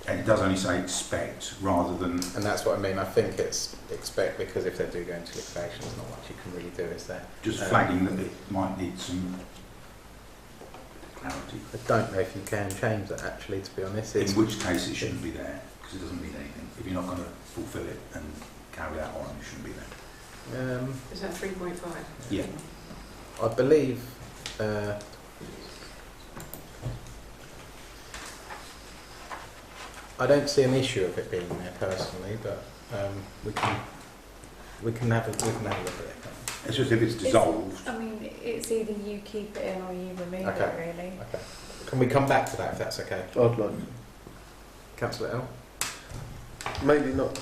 Speaker 3: And it does only say expect rather than...
Speaker 1: And that's what I mean. I think it's expect, because if they do go into liquidation, there's not much you can really do, is there?
Speaker 3: Just flagging that it might need some clarity.
Speaker 1: I don't know if you can change that, actually, to be honest.
Speaker 3: In which case it shouldn't be there, because it doesn't mean anything. If you're not going to fulfil it and carry that on, it shouldn't be there.
Speaker 8: Is that 3.5?
Speaker 3: Yeah.
Speaker 1: I believe I don't see an issue of it being there personally, but we can have a look at it.
Speaker 3: It's just if it's dissolved.
Speaker 5: I mean, it's either you keep it in or you remove
Speaker 1: Okay.
Speaker 5: it, really.
Speaker 1: Okay. Can we come back to that if that's okay?
Speaker 6: I'd like
Speaker 1: Councillor L?
Speaker 6: maybe not.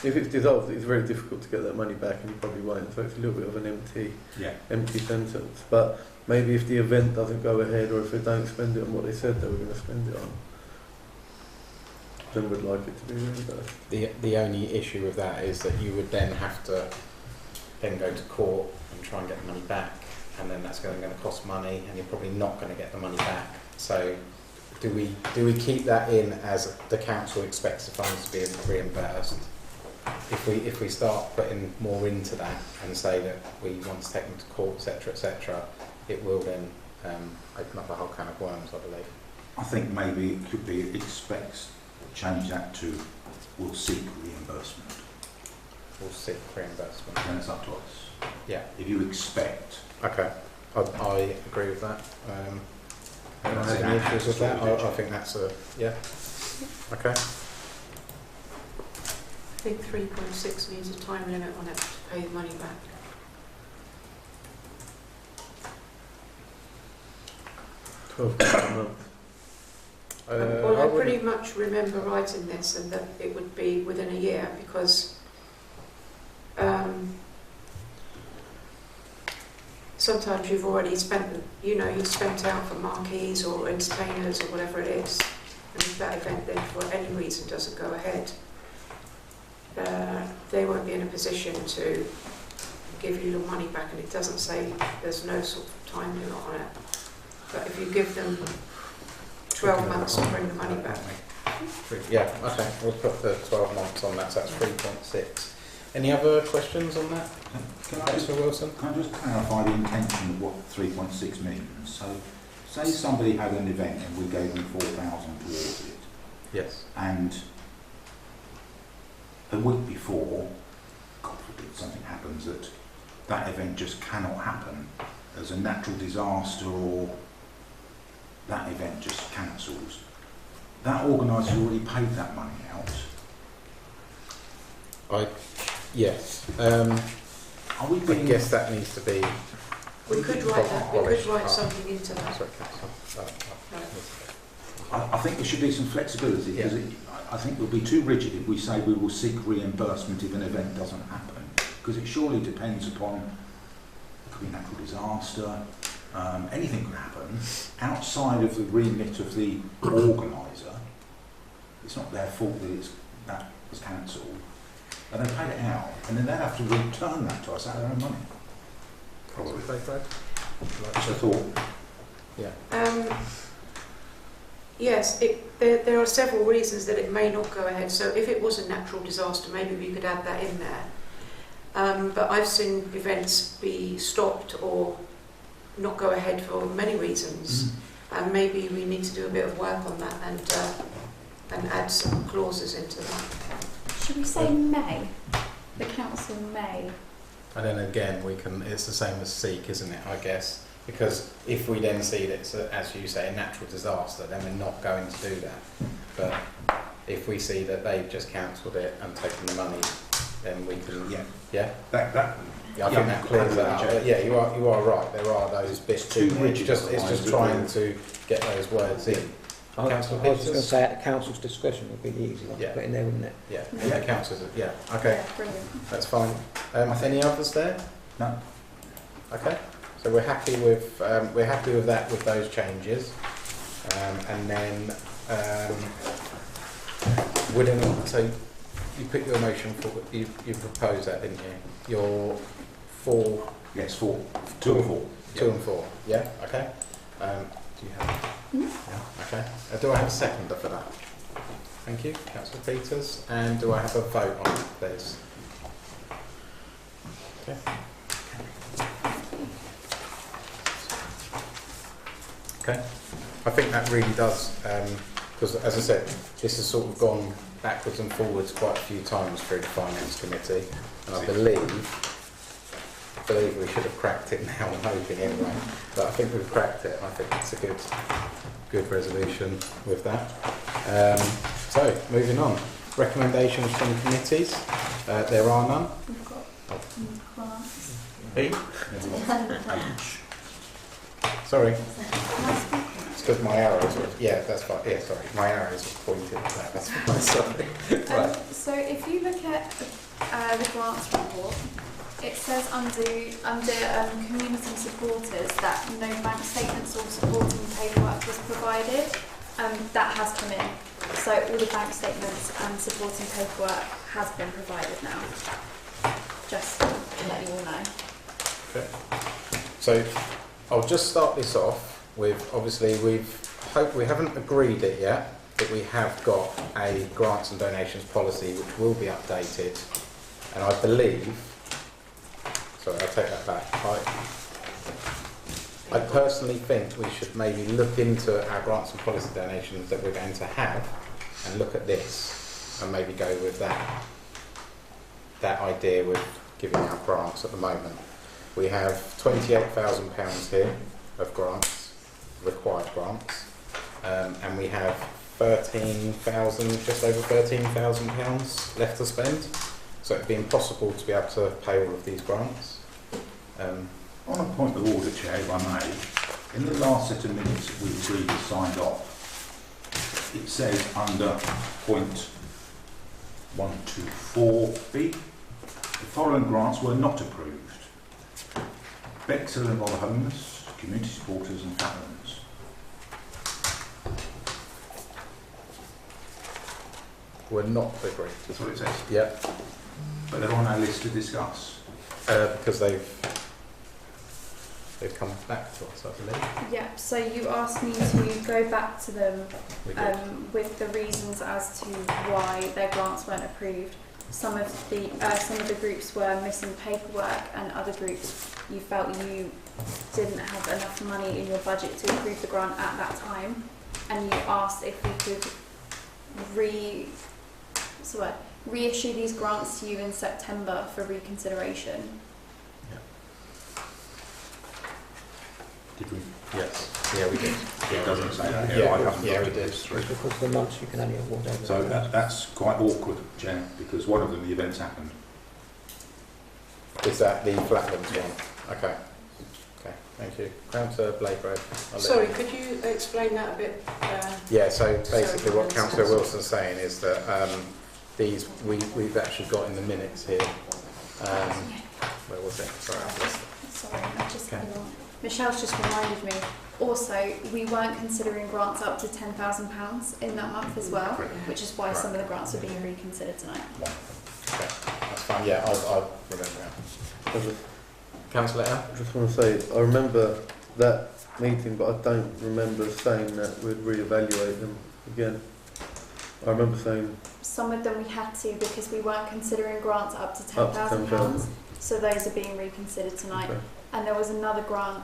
Speaker 6: If it's dissolved, it's very difficult to get that money back, and you probably won't. So it's a little bit of an empty sentence. But maybe if the event doesn't go ahead, or if they don't spend it on what they said they were going to spend it on, then we'd like it to be reimbursed.
Speaker 1: The only issue with that is that you would then have to then go to court and try and get the money back, and then that's going to cost money, and you're probably not going to get the money back. So do we keep that in as the council expects the funds to be reimbursed? If we start putting more into that and say that we want to take them to court, etc., it will then open up a whole can of worms, I believe.
Speaker 3: I think maybe it could be expects, change that to will seek reimbursement.
Speaker 1: We'll seek reimbursement.
Speaker 3: Then it's up to us.
Speaker 1: Yeah.
Speaker 3: If you expect.
Speaker 1: Okay. I agree with that. I don't have any issues with that. I think that's a yeah. Okay.
Speaker 8: I think 3.6 needs a time limit on it to pay the money back.
Speaker 6: £12 a month.
Speaker 8: Well,
Speaker 1: I
Speaker 8: I
Speaker 1: wouldn't-
Speaker 8: pretty much remember writing this and that it would be within a year because sometimes you've already spent, you've spent out for marquees or entertainers or whatever it is, and if that event then for any reason doesn't go ahead, they won't be in a position to give you your money back, and it doesn't say there's no sort of time limit on it. But if you give them 12 months to bring the money back.
Speaker 1: Yeah, okay. We'll put the 12 months on that, so that's 3.6. Any other questions on that?
Speaker 3: Can I
Speaker 1: Councillor Wilson?
Speaker 3: just clarify the intention of what 3.6 means? So, say somebody had an event and we gave them 4,000 towards it,
Speaker 1: Yes.
Speaker 3: and a week before, God forbid, something happens that that event just cannot happen as a natural disaster or that event just cancels, that organiser's already paid that money out.
Speaker 1: Yes.
Speaker 3: Are we
Speaker 1: I
Speaker 3: being...
Speaker 1: guess that needs to be.
Speaker 8: We could write that. We could write something into that.
Speaker 1: Sorry, Councillor.
Speaker 3: I think there should be some flexibility because I think we'll be too rigid if we say we will seek reimbursement if an event doesn't happen, because it surely depends upon, it could be a natural disaster, anything could happen outside of the remit of the organiser. It's not their fault that that was cancelled, and they paid it out, and then they have to return that to us out of their own money.
Speaker 1: Probably.
Speaker 3: Just a thought.
Speaker 1: Yeah.
Speaker 8: Yes, there are several reasons that it may not go ahead. So if it was a natural disaster, maybe we could add that in there. But I've seen events be stopped or not go ahead for many reasons. And maybe we need to do a bit of work on that and add some clauses into that.
Speaker 5: Should we say may? The council may.
Speaker 1: And then again, it's the same as seek, isn't it, I guess? Because if we then see that it's, as you say, a natural disaster, then we're not going to do that. But if we see that they've just cancelled it and taken the money, then we can, I think that clears that up. Yeah, you are right. There are those bits.
Speaker 3: Too rigid.
Speaker 1: It's just trying to get those words in.
Speaker 4: I was just going to say at the council's discretion would be the easy one to put in there, wouldn't it?
Speaker 1: Yeah, that counts as okay.
Speaker 5: Yeah, brilliant.
Speaker 1: That's fine. Any others there?
Speaker 3: No.
Speaker 1: Okay. So we're happy with that with those changes, and then so you put your motion for you proposed that, didn't you? Your 4.
Speaker 3: Yes, 4. 2 and 4.
Speaker 1: 2 and 4. Yeah. Okay. Do you have? Yeah. Okay. Do I have a seconder for that? Thank you, Councillor Peters. And do I have a vote on it, please? Okay. Okay. I think that really does, because as I said, this has sort of gone backwards and forwards quite a few times through the Finance Committee, and I believe we should have cracked it now, I'm hoping anyway, but I think we've cracked it, and I think it's a good resolution with that. So, moving on. Recommendations from committees. There are none.
Speaker 5: We've got grants.
Speaker 1: H. Sorry. It's because my arrows were, that's fine. Yeah, sorry. My arrows were pointed at that. That's fine. Sorry. Right.
Speaker 5: So if you look at the grants report, it says under community supporters that no bank statements or supporting paperwork was provided. That has come in. So all the bank statements and supporting paperwork has been provided now. Just to let you all know.
Speaker 1: Okay. So I'll just start this off with, obviously we haven't agreed it yet, but we have got a grants and donations policy which will be updated, and I believe, sorry, I'll take that back. I personally think we should maybe look into our grants and policy donations that we're going to have and look at this and maybe go with that idea with giving out grants at the moment. We have £28,000 here of grants, required grants, and we have just over £13,000 left to spend. So it'd be impossible to be able to pay all of these grants.
Speaker 3: On a point of order, Chair, if I may, in the last set of minutes that we agreed and signed off, it says under point 124B, the following grants were not approved. Bexhill and Rother Homeless, Community Supporters and Fatlands.
Speaker 1: We're not agreed.
Speaker 3: That's what it says.
Speaker 1: Yep.
Speaker 3: But they're on our list to discuss.
Speaker 1: Because they've come back to us, I believe.
Speaker 5: Yeah, so you asked me to go back to them
Speaker 1: We did.
Speaker 5: with the reasons as to why their grants weren't approved. Some of the groups were missing paperwork, and other groups you felt you didn't have enough money in your budget to approve the grant at that time, and you asked if we could reissue these grants to you in September for reconsideration.
Speaker 3: Did we?
Speaker 1: Yes. Yeah, we did.
Speaker 3: It doesn't say that here.
Speaker 1: Yeah,
Speaker 3: I haven't
Speaker 1: yeah,
Speaker 3: looked
Speaker 1: we
Speaker 3: at
Speaker 1: did.
Speaker 3: this through.
Speaker 4: It's because of the months you can only award over.
Speaker 3: So that's quite awkward, Chair, because one of them, the events happened.
Speaker 1: Is that the Flatlands one? Okay. Okay, thank you. Councillor Blakeroad.
Speaker 8: Sorry, could you explain that a bit?
Speaker 1: Yeah, so basically
Speaker 8: Sorry,
Speaker 1: what Councillor Wilson's saying is that these we've actually got in the minutes here. Where was it? Sorry, I've lost it.
Speaker 5: Sorry, I just
Speaker 1: Okay.
Speaker 5: Michelle's just reminded me. Also, we weren't considering grants up to £10,000 in that month as well, which is why some of the grants are being reconsidered tonight.
Speaker 1: Okay, that's fine. Yeah, I'll remember that. Councillor L?
Speaker 6: I just want to say, I remember that meeting, but I don't remember saying that we'd reevaluate them again. I remember saying
Speaker 5: Some of them we had to because we weren't considering grants up to
Speaker 6: up to
Speaker 5: £10,000.
Speaker 6: 10,000.
Speaker 5: So those are being reconsidered tonight.
Speaker 6: Okay.
Speaker 5: And there was another grant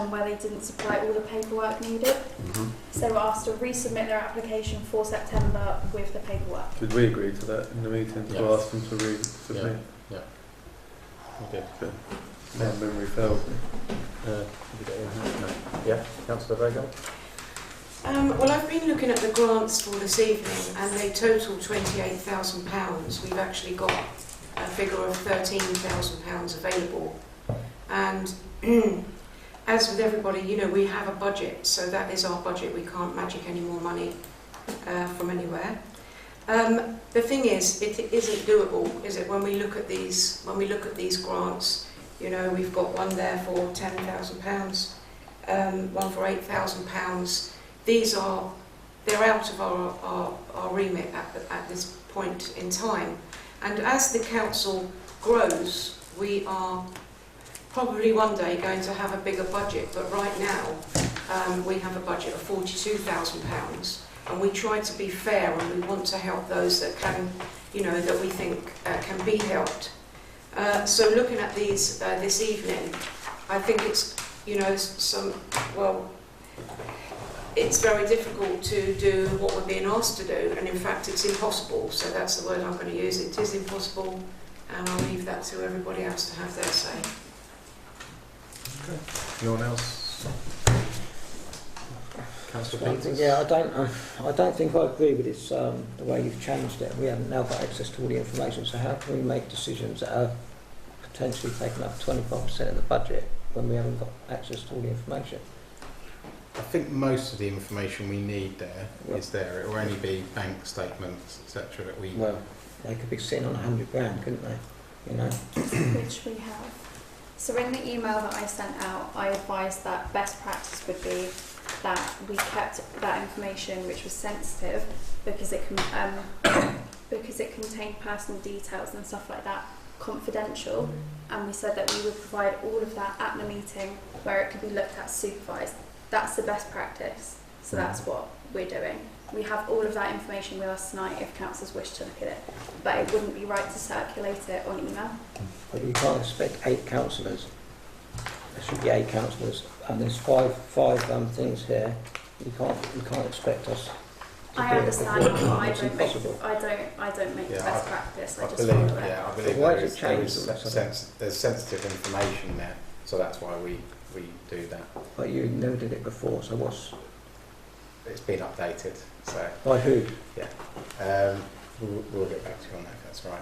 Speaker 5: where they didn't supply all the paperwork needed. So they were asked to resubmit their application for September with the paperwork.
Speaker 6: Did we agree to that in the meeting to
Speaker 1: Yeah.
Speaker 6: ask them to resubmit?
Speaker 1: Okay.
Speaker 6: Okay. My memory failed me.
Speaker 1: Yeah, Councillor Vago?
Speaker 8: Well, I've been looking at the grants for this evening and they total £28,000. We've actually got a figure of £13,000 available. And as with everybody, you know, we have a budget, so that is our budget. We can't magic any more money from anywhere. The thing is, it isn't doable, is it? When we look at these grants, you know, we've got one there for £10,000, one for £8,000. They're out of our remit at this point in time. And as the council grows, we are probably one day going to have a bigger budget, but right now we have a budget of £42,000, and we try to be fair and we want to help those that can, you know, that we think can be helped. So looking at these this evening, I think it's, you know, it's very difficult to do what we're being asked to do, and in fact it's impossible, so that's the word I'm going to use. It is impossible, and I'll leave that to everybody else to have their say.
Speaker 1: Anyone else? Councillor Peters?
Speaker 4: Yeah, I don't think I agree with this, the way you've changed it. We haven't now got access to all the information, so how can we make decisions that are potentially taking up 25% of the budget when we haven't got access to all the information?
Speaker 1: I think most of the information we need there is there. It will only be bank statements, etc. that we...
Speaker 4: Well, they could be sitting on 100 grand, couldn't they? You know?
Speaker 5: Which we have. So in the email that I sent out, I advised that best practice would be that we kept that information, which was sensitive, because it contained personal details and stuff like that, confidential. And we said that we would provide all of that at the meeting where it could be looked at, supervised. That's the best practice. So that's what we're doing. We have all of that information with us tonight if councillors wish to look at it, but it wouldn't be right to circulate it on email.
Speaker 4: But you can't expect 8 councillors. There should be 8 councillors, and there's five things here. You can't expect us to
Speaker 5: I
Speaker 4: do it
Speaker 5: understand,
Speaker 4: before.
Speaker 5: but
Speaker 4: It's impossible.
Speaker 5: I don't make the best practice. I
Speaker 1: I
Speaker 5: just
Speaker 1: believe,
Speaker 5: follow it.
Speaker 1: yeah, I believe
Speaker 4: Why
Speaker 1: there
Speaker 4: has it changed?
Speaker 1: there's sensitive information there, so that's why we do that.
Speaker 4: But you never did it before, so
Speaker 1: It's been updated, so
Speaker 4: by who?
Speaker 1: we'll get back to you on that if that's right.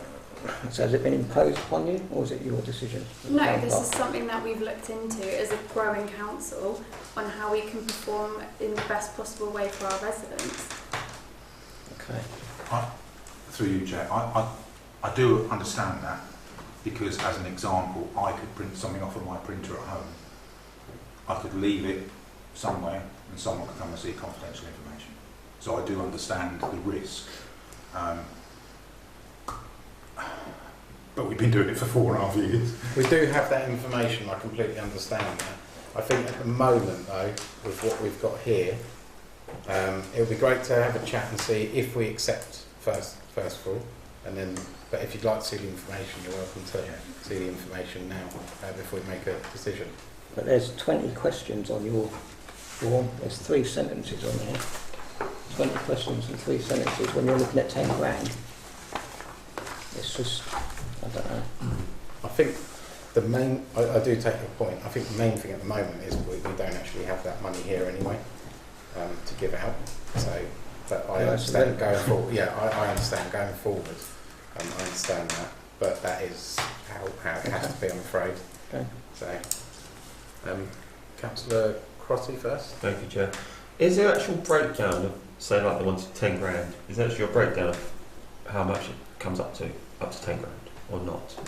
Speaker 4: So has it been imposed upon you, or is it your decision?
Speaker 5: No, this is something that we've looked into as a growing council on how we can perform in the best possible way for our residents.
Speaker 4: Okay.
Speaker 3: Through you, Chair, I do understand that, because as an example, I could print something off of my printer at home. I could leave it somewhere and someone could come and see confidential information. So I do understand the risk. But we've been doing it for 4.5 years.
Speaker 1: We do have that information, I completely understand that. I think at the moment though, with what we've got here, it would be great to have a chat and see if we accept first of all, and then, but if you'd like to see the information, you're welcome to see the information now before we make a decision.
Speaker 4: But there's 20 questions on your form. There's 3 sentences on there. 20 questions and 3 sentences. When you're looking at 10 grand, it's just, I don't know.
Speaker 1: I think the main, I do take your point. I think the main thing at the moment is we don't actually have that money here anyway to give out. So, but I understand going forward. Yeah, I understand going forward. I understand that, but that is how it has to be, I'm afraid.
Speaker 4: Okay.
Speaker 1: So, Councillor Crotty first.
Speaker 7: Thank you, Chair. Is there actual breakdown of, say, like they wanted 10 grand? Is there actually a breakdown of how much it comes up to 10 grand, or not?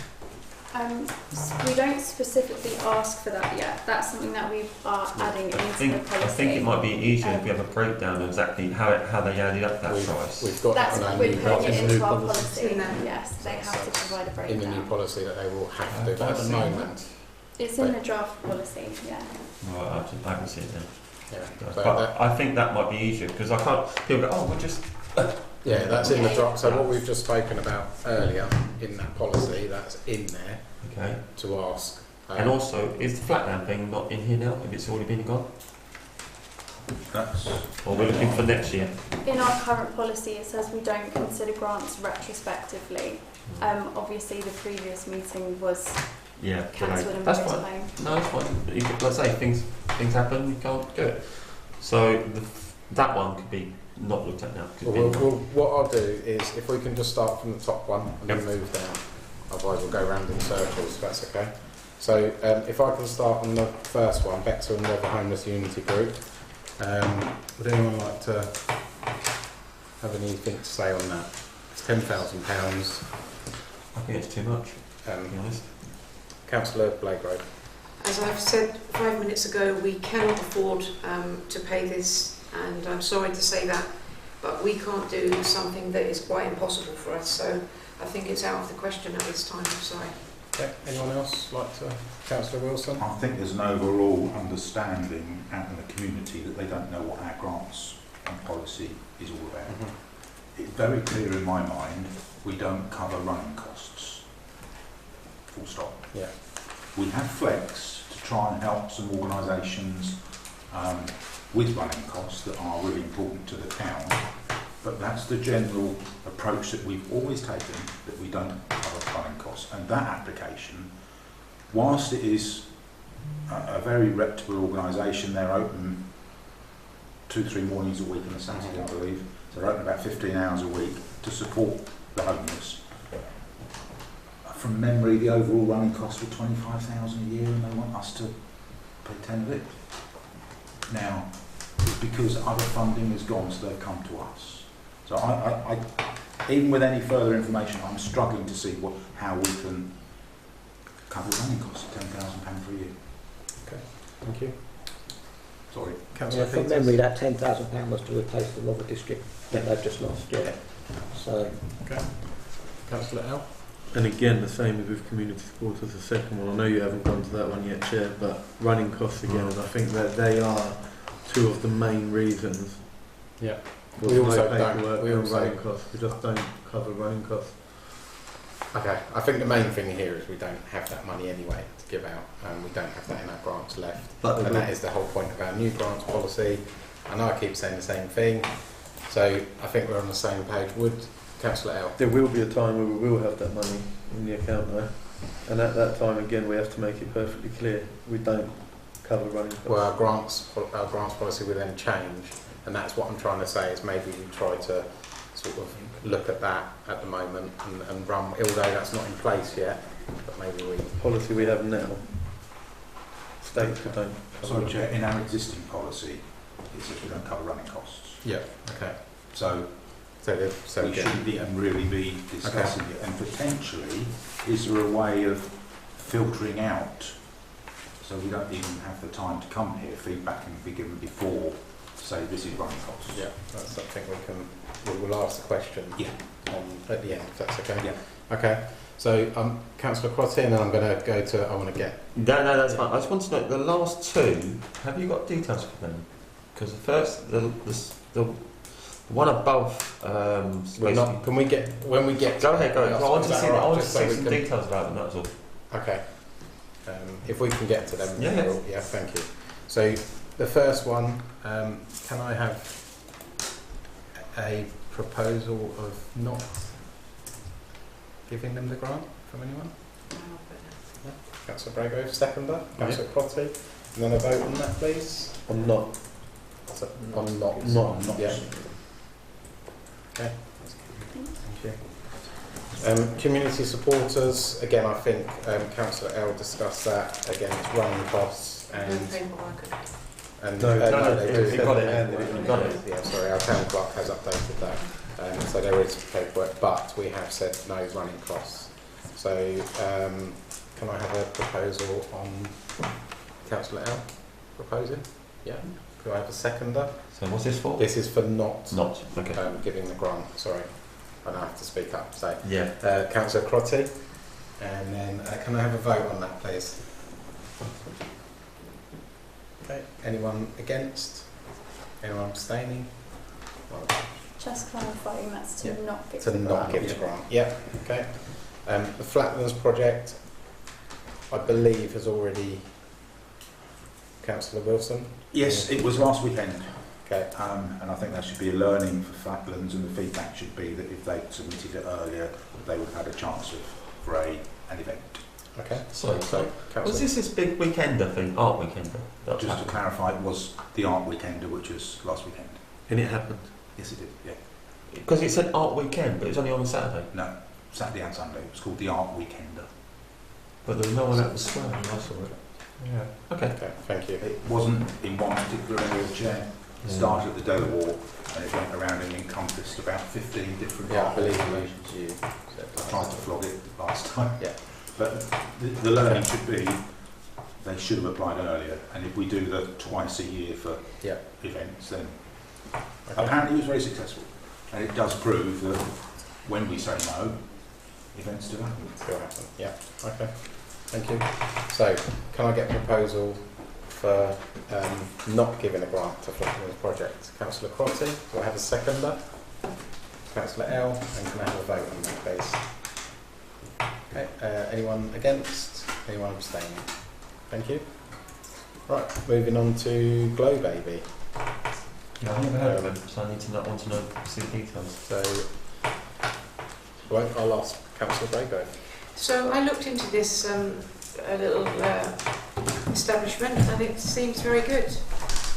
Speaker 5: We don't specifically ask for that yet. That's something that we are adding into the policy.
Speaker 7: I think it might be easier if we have a breakdown of exactly how they added up that price.
Speaker 1: We've got
Speaker 5: That's
Speaker 1: that on our
Speaker 5: we're
Speaker 1: new
Speaker 5: putting it
Speaker 1: policy.
Speaker 5: into our policy. Yes, they have to provide a
Speaker 1: In
Speaker 5: breakdown.
Speaker 1: the new policy that they will have to. But at the moment,
Speaker 5: It's in the draft policy, yeah.
Speaker 7: Right, I can see it then.
Speaker 1: yeah.
Speaker 7: But I think that might be easier because I can't. People go, oh, we'll just.
Speaker 1: Yeah, that's in the draft. So what we've just spoken about earlier in that policy, that's in there
Speaker 7: Okay.
Speaker 1: to ask.
Speaker 7: And also, is the flatland thing not in here now? If it's already been gone,
Speaker 3: That's
Speaker 7: or we're looking for next year?
Speaker 5: In our current policy, it says we don't consider grants retrospectively. Obviously, the previous meeting was
Speaker 7: Yeah.
Speaker 5: cancelled and
Speaker 7: That's
Speaker 5: postponed.
Speaker 7: fine. No, it's fine. But you could, let's say things happen, you can't do it. So that one could be not looked at now.
Speaker 1: Well, what I'll do is, if we can just start from the top one and then move down, otherwise we'll go round in circles, if that's okay. So if I can start on the first one, Bexhill and River Homeless Unity Group. Would anyone like to have anything to say on that? It's £10,000.
Speaker 7: I think it's too much, to be honest.
Speaker 1: Councillor Blagrove.
Speaker 8: As I've said 5 minutes ago, we cannot afford to pay this, and I'm sorry to say that, but we can't do something that is quite impossible for us, so I think it's out of the question at this time, I'm sorry.
Speaker 1: Okay, anyone else like to? Councillor Wilson?
Speaker 3: I think there's an overall understanding out in the community that they don't know what our grants and policy is all about. It's very clear in my mind, we don't cover running costs. Full stop.
Speaker 1: Yeah.
Speaker 3: We have flex to try and help some organisations with running costs that are really important to the town, but that's the general approach that we've always taken, that we don't cover running costs. And that application, whilst it is a very reputable organisation, they're open 2-3 mornings a week on a Saturday, I believe, so they're open about 15 hours a week to support the homeless. From memory, the overall running costs were $25,000 a year, and they want us to pay 10 of it. Now, it's because other funding is gone, so they've come to us. So I even with any further information, I'm struggling to see how we can cover running costs of £10,000 for a year.
Speaker 1: Okay, thank you.
Speaker 3: Sorry.
Speaker 1: Councillor
Speaker 4: From
Speaker 1: Peters?
Speaker 4: memory, that £10,000 was to replace the Rother district that they've just lost. Yeah. So.
Speaker 1: Okay. Councillor L?
Speaker 6: And again, the same as with community supporters, the second one. I know you haven't gone to that one yet, Chair, but running costs again, and I think that they are two of the main reasons.
Speaker 1: Yeah.
Speaker 6: We
Speaker 1: We
Speaker 6: also
Speaker 1: also don't-
Speaker 6: paperwork
Speaker 1: we
Speaker 6: and
Speaker 1: also-
Speaker 6: running costs. We just don't cover running costs.
Speaker 1: Okay, I think the main thing here is we don't have that money anyway to give out, and we don't have that in our grants left.
Speaker 6: But
Speaker 1: And that is the whole point of our new grants policy. I know I keep saying the same thing, so I think we're on the same page. Would Councillor L?
Speaker 6: there will be a time where we will have that money in the account though, and at that time again we have to make it perfectly clear we don't cover running costs.
Speaker 1: Well, our grants policy will then change, and that's what I'm trying to say is maybe we try to sort of look at that at the moment and run, although that's not in place yet, but maybe we...
Speaker 6: Policy we have now states we don't cover
Speaker 3: Sorry,
Speaker 6: running
Speaker 3: Chair, in our existing policy, it says we don't cover running costs.
Speaker 1: Yeah, okay.
Speaker 3: So
Speaker 1: So
Speaker 3: we should be and really be discussing it, and potentially is there a way of filtering out so we don't even have the time to come here, feedback can be given before to say this is running costs.
Speaker 1: Yeah, that's something we'll ask the question at the end, if that's okay.
Speaker 3: Yeah.
Speaker 1: Okay, so Councillor Crotty, and then I'm going to go to, I want to get...
Speaker 7: No, that's fine. I just want to know, the last two, have you got details for them? Because the first, the one above,
Speaker 1: We're not, can we get, when we get...
Speaker 7: Go ahead. I want to see,
Speaker 1: All right,
Speaker 7: I want to
Speaker 1: just so
Speaker 7: see
Speaker 1: we
Speaker 7: some
Speaker 1: can-
Speaker 7: details about them, that's all.
Speaker 1: Okay. If we can get to them,
Speaker 7: Yeah.
Speaker 1: we'll, yeah, thank you. So the first one, can I have a proposal of not giving them the grant from anyone? Councillor Brago, seconder. Councillor Crotty. And then a vote on that, please.
Speaker 6: I'm not.
Speaker 1: So, on not.
Speaker 6: Not.
Speaker 1: Yeah. Okay. Thank you. Community supporters. Again, I think Councillor L discussed that. Again, it's running costs and. And
Speaker 6: No,
Speaker 1: they do.
Speaker 7: you got it.
Speaker 1: You got it. Yeah, sorry, our town clerk has updated that. So there is paperwork, but we have said no running costs. So can I have a proposal on Councillor L proposing? Yeah. Could I have a seconder?
Speaker 7: So what's this for?
Speaker 1: This is for not
Speaker 7: Okay.
Speaker 1: giving the grant. Sorry, I don't have to speak up. So
Speaker 7: Yeah.
Speaker 1: Councillor Crotty, and then can I have a vote on that, please? Okay. Anyone against? Anyone abstaining? Well,
Speaker 5: Just clarifying, that's to
Speaker 1: Yeah.
Speaker 5: not give
Speaker 1: to
Speaker 5: the
Speaker 1: not
Speaker 5: grant.
Speaker 1: give the grant. Yeah. Okay. The Flatlands project, I believe, has already. Councillor Wilson.
Speaker 3: Yes, it was last weekend.
Speaker 1: Okay.
Speaker 3: And I think that should be a learning for Flatlands, and the feedback should be that if they'd submitted it earlier, they would have had a chance for an event.
Speaker 1: Okay.
Speaker 7: So was
Speaker 1: Councillor.
Speaker 7: this big weekender thing? Art weekender? That
Speaker 3: Just to
Speaker 7: happened?
Speaker 3: clarify, it was the art weekender, which was last weekend.
Speaker 6: And it happened.
Speaker 3: Yes, it did. Yeah.
Speaker 7: Because it said art weekend, but it was only on a Saturday.
Speaker 3: No, Saturday and Sunday. It was called the art weekender.
Speaker 7: But there was no one at the square. I saw it. Yeah. Okay.
Speaker 1: Okay. Thank you.
Speaker 3: It wasn't in one particular area of the chair. It started at the Doe Wall and it went around and encompassed about 15 different
Speaker 1: Yeah, I
Speaker 3: art
Speaker 1: believe
Speaker 3: installations.
Speaker 1: you.
Speaker 3: I tried to flog it last time.
Speaker 1: Yeah.
Speaker 3: But the learning should be they should have applied earlier, and if we do the twice a year for
Speaker 1: Yeah.
Speaker 3: events, then
Speaker 1: Okay.
Speaker 3: apparently it was very successful. And it does prove that when we say no, events do happen.
Speaker 1: Still happen. Yeah. Okay. Thank you. So, can I get a proposal for not giving a grant to Flatlands project? Councillor Crotty, do I have a seconder? Councillor L, and can I have a vote on that, please? Okay. Anyone against? Anyone abstaining? Thank you. Right. Moving on to Glow Baby.
Speaker 7: Yeah, I've never heard of them, so I need to want to know see the details.
Speaker 1: So, right, I'll ask Councillor Brago.
Speaker 8: So I looked into this a little establishment and it seems very good.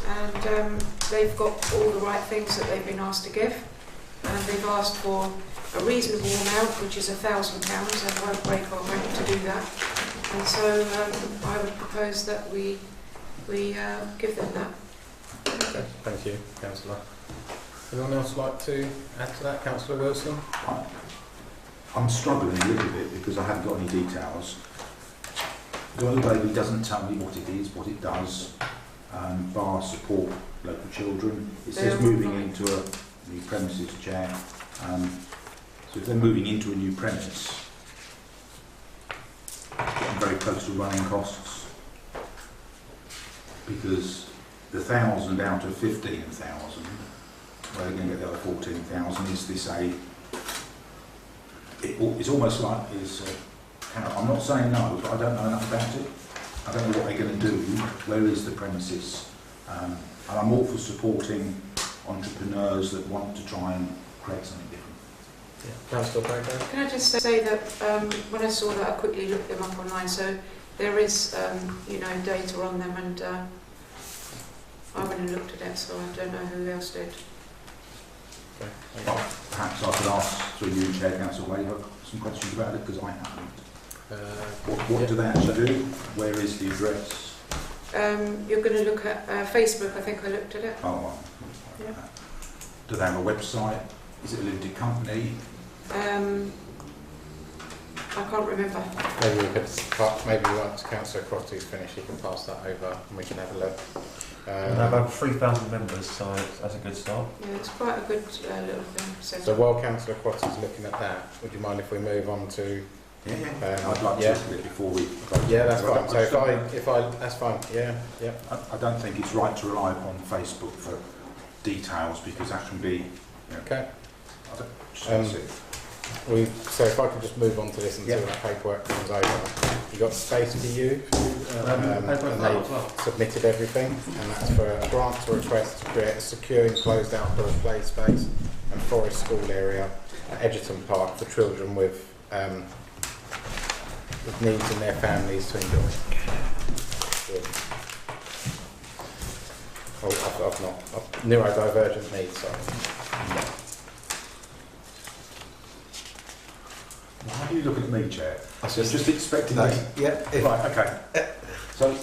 Speaker 8: And they've got all the right things that they've been asked to give. And they've asked for a reasonable amount, which is £1,000, and won't break our bank to do that. And so I would propose that we give them that.
Speaker 1: Okay, thank you, Councillor. Anyone else like to add to that? Councillor Wilson?
Speaker 3: I'm struggling a little bit because I haven't got any details. Glow Baby doesn't tell me what it is, what it does, bar support local children. It says moving into a new premises chair. So if they're moving into a new premise, getting very close to running costs, because the 1,000 out of 15,000, where they're going to get the other 14,000, is this it's almost like I'm not saying no, but I don't know enough about it. I don't know what they're going to do. Where is the premises? And I'm all for supporting entrepreneurs that want to try and create something different.
Speaker 1: Yeah. Councillor Brago?
Speaker 8: Can I just say that when I saw that, I quickly looked them up online. So there is, data on them, and I went and looked at it. So I don't know who else did.
Speaker 1: Okay, thank
Speaker 3: Well, perhaps I could ask through you, Chair Council Wade, some questions about it because I haven't. What do they actually do? Where is the address?
Speaker 8: You're going to look at Facebook. I think I looked at it.
Speaker 3: Oh, well.
Speaker 8: Yeah.
Speaker 3: Do they have a website? Is it a limited company?
Speaker 8: I can't remember.
Speaker 1: Maybe we could, maybe once Councillor Crotty's finished, he can pass that over and we can have a look.
Speaker 7: We have over 3,000 members, so that's a good start.
Speaker 8: Yeah, it's quite a good little thing.
Speaker 1: So while Councillor Crotty's looking at that, would you mind if we move on to?
Speaker 3: Yeah. I'd like to look at it before we.
Speaker 1: Yeah, that's fine. So if I, that's fine. Yeah.
Speaker 3: I don't think it's right to rely upon Facebook for details because that can be.
Speaker 1: Okay.
Speaker 3: I don't, just it.
Speaker 1: So if I could just move on to this until that paperwork comes over. You got space for you, and they've submitted everything, and that's for a grant to request to create a secure enclosed outdoor play space and forest school area at Edgerton Park for children with with needs and their families to enjoy. Good. Oh, I've not. Neurodivergent needs, sorry.
Speaker 3: Why are you looking at me, Chair?
Speaker 1: I was
Speaker 3: Just expecting
Speaker 1: No,
Speaker 3: me.
Speaker 1: yeah.
Speaker 3: Right, okay. So,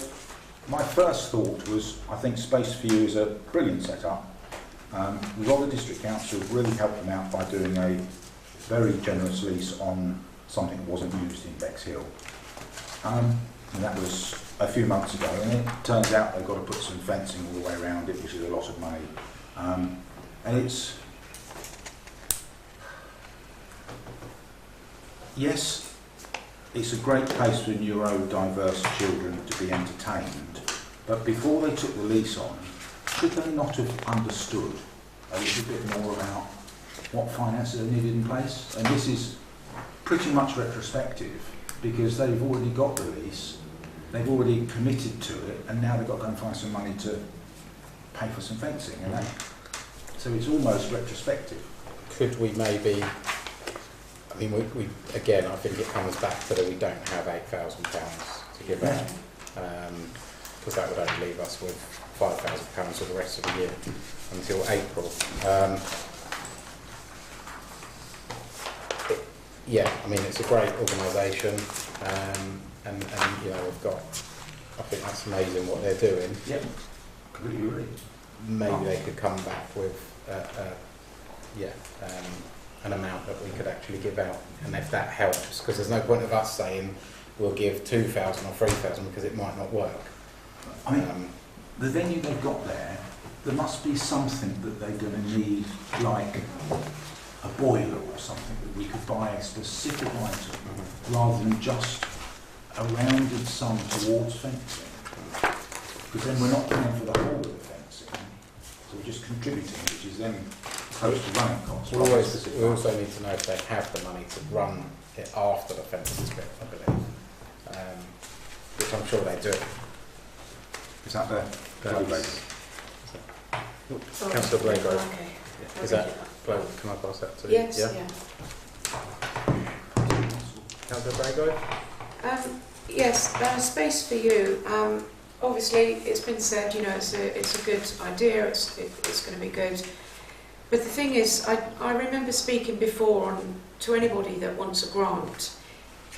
Speaker 3: my first thought was, I think Space for You is a brilliant setup. We've got the District Council really helped them out by doing a very generous lease on something that wasn't used in Bexhill. And that was a few months ago, and it turns out they've got to put some fencing all the way around it, which is a lot of money. And it's... Yes, it's a great place for neurodiverse children to be entertained, but before they took the lease on, should they not have understood a little bit more about what finances are needed in place? And this is pretty much retrospective, because they've already got the lease, they've already committed to it, and now they've got to go and find some money to pay for some fencing. And that, so it's almost retrospective.
Speaker 1: Could we maybe... I mean, we again, I think it comes back to that we don't have £8,000 to give out, because that would only leave us with £5,000 for the rest of the year until April. Yeah, I mean, it's a great organisation, and you know, we've got. I think that's amazing what they're doing.
Speaker 3: Yep, completely agree.
Speaker 1: Maybe they could come back with, an amount that we could actually give out, and if that helps, because there's no point of us saying we'll give 2,000 or 3,000 because it might not work.
Speaker 3: I mean, the venue they've got there must be something that they're going to need, like a boiler or something that we could buy a specific item rather than just a rounded sum towards fencing. Because then we're not paying for the whole of the fencing, so we're just contributing, which is then close to running costs.
Speaker 1: We also need to know if they have the money to run it after the fencing is built, I believe, which I'm sure they do.
Speaker 3: Is that the
Speaker 1: Councillor Blagrove.
Speaker 8: Okay.
Speaker 1: Is that Blagrove? Can I pass that to you?
Speaker 8: Yes,
Speaker 1: Yeah?
Speaker 8: yeah.
Speaker 1: Councillor Blagrove?
Speaker 8: Yes, Space for You. Obviously, it's been said, you know, it's a good idea. It's going to be good. But the thing is, I remember speaking before to anybody that wants a grant.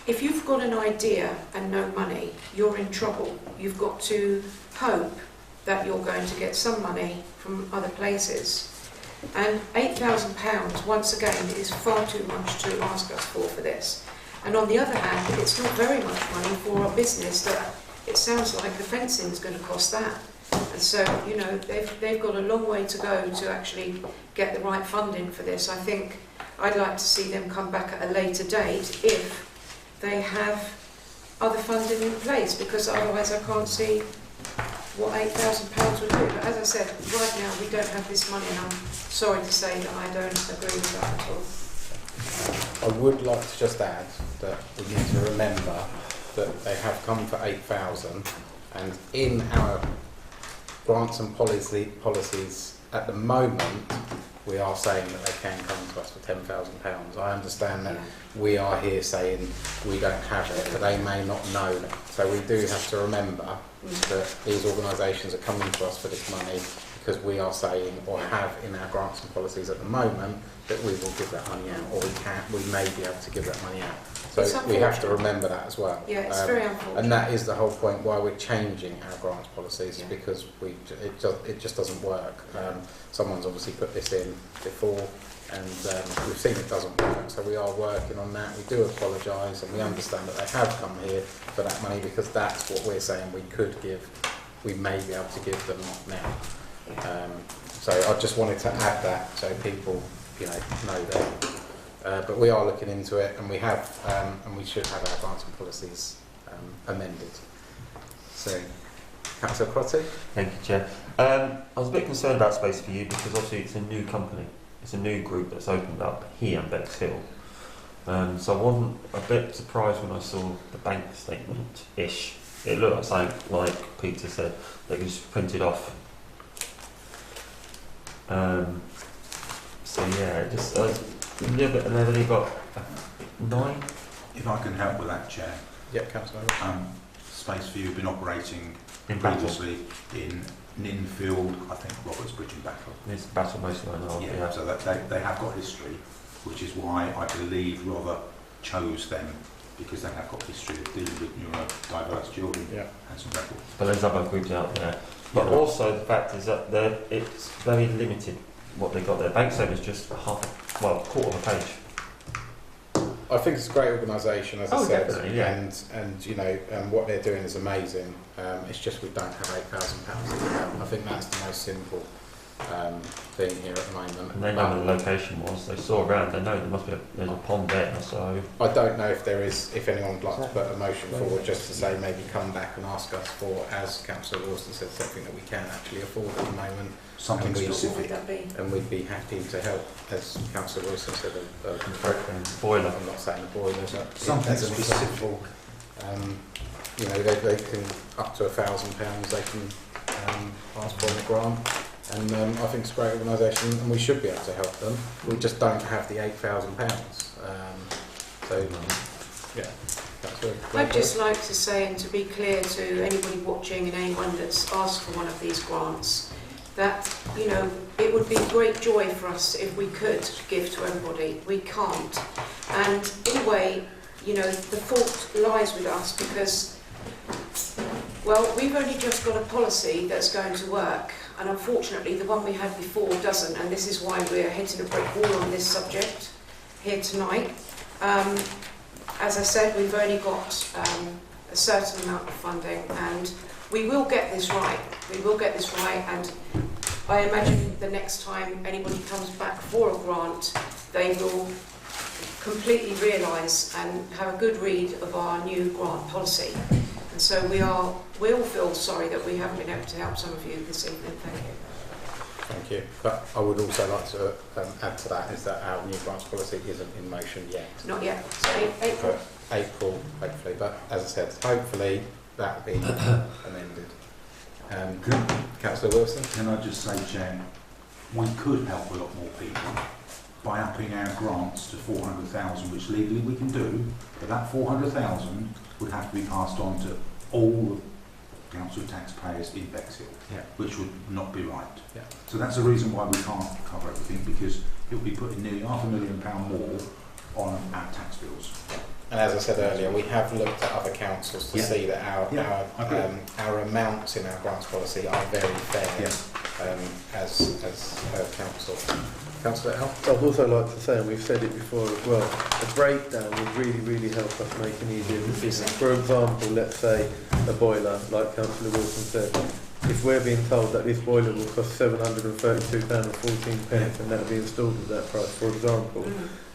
Speaker 8: If you've got an idea and no money, you're in trouble. You've got to hope that you're going to get some money from other places. And £8,000, once again, is far too much to ask us for this. And on the other hand, it's not very much money for a business that it sounds like the fencing is going to cost that. And so, you know, they've got a long way to go to actually get the right funding for this. I think I'd like to see them come back at a later date if they have other funding in place, because otherwise I can't see what £8,000 would do. But as I said, right now we don't have this money, and I'm sorry to say that I don't agree with that at all.
Speaker 1: I would like to just add that we need to remember that they have come for 8,000, and in our grants and policies at the moment, we are saying that they can come to us for £10,000. I understand that we are here saying we don't have it, but they may not know that. So we do have to remember that these organisations are coming to us for this money because we are saying, or have in our grants and policies at the moment, that we will give that money out, or we may be able to give that money out. So we have to remember that as well.
Speaker 8: Yeah, it's very unfortunate.
Speaker 1: And that is the whole point why we're changing our grants policies, because it just doesn't work. Someone's obviously put this in before, and we've seen it doesn't work. So we are working on that. We do apologise, and we understand that they have come here for that money, because that's what we're saying we could give. We may be able to give them now. So I just wanted to add that so people, you know that. But we are looking into it, and we have, and we should have our grants and policies amended. So, Councillor Crotty?
Speaker 7: Thank you, Chair. I was a bit concerned about Space for You because obviously it's a new company. It's a new group that's opened up here in Bexhill. So I wasn't a bit surprised when I saw the bank statement-ish. It looked like something, like Peter said, that was printed off. So yeah, it just... a little bit, and they've only got 9.
Speaker 3: If I can help with that, Chair.
Speaker 1: Yeah, Councillor.
Speaker 3: Space View have been operating
Speaker 7: In Battle.
Speaker 3: previously in Ninfield, I think Robertsbridge and Battle.
Speaker 7: It's Battle most likely.
Speaker 3: Yeah, so that they have got history, which is why I believe Rother chose them, because they have got history of dealing with neurodiverse children and some records.
Speaker 7: But there's other groups out there. But also the fact is that it's very limited what they got there. Bexhill is just a quarter of a page.
Speaker 1: I think it's a great organisation, as I said,
Speaker 7: definitely, yeah.
Speaker 1: and you know, what they're doing is amazing. It's just we don't have £8,000. I think that's the most simple thing here at the moment.
Speaker 7: And they know where the location was. They saw around. They know there's a pond there. So
Speaker 1: I don't know if anyone would like to put a motion forward just to say maybe come back and ask us for, as Councillor Wilson said, something that we can actually afford at the moment.
Speaker 3: Something
Speaker 1: And we-
Speaker 8: What
Speaker 3: specific.
Speaker 8: would that be?
Speaker 1: And we'd be happy to help, as Councillor Wilson said,
Speaker 7: boiler.
Speaker 1: I'm not saying boilers,
Speaker 3: Something
Speaker 1: as an
Speaker 3: specific.
Speaker 1: example. You know, they can, up to £1,000 they can ask for a grant. And I think it's a great organisation and we should be able to help them. We just don't have the £8,000. So, yeah.
Speaker 8: I'd just like to say, and to be clear to anybody watching and anyone that's asked for one of these grants, that, you know, it would be great joy for us if we could give to everybody. We can't. And in a way, you know, the fault lies with us because, well, we've only just got a policy that's going to work. And unfortunately, the one we had before doesn't. And this is why we're hitting a brick wall on this subject here tonight. As I said, we've only got a certain amount of funding, and we will get this right. We will get this right, and I imagine the next time anybody comes back for a grant, they will completely realise and have a good read of our new grant policy. And so we all feel sorry that we haven't been able to help some of you this evening. Thank you.
Speaker 1: Thank you. But I would also like to add to that is that our new grants policy isn't in motion yet.
Speaker 8: Not yet. So April.
Speaker 1: But April, hopefully. But as I said, hopefully that will be amended. Councillor Wilson?
Speaker 3: Can I just say, Chair, we could help a lot more people by upping our grants to 400,000, which legally we can do, but that 400,000 would have to be passed on to all the council taxpayers in Bexhill, which would not be right.
Speaker 1: Yeah.
Speaker 3: So that's the reason why we can't cover everything, because it would be putting nearly £500,000 more on our tax bills.
Speaker 1: And as I said earlier, we have looked at other councils to see that our amounts in our grants policy are very fair as council. Councillor L?
Speaker 6: I'd also like to say, and we've said it before as well, a breakdown would really, really help us make an easier decision. For example, let's say a boiler, like Councillor Wilson said, if we're being told that this boiler will cost £732.14 and that'll be installed at that price, for example,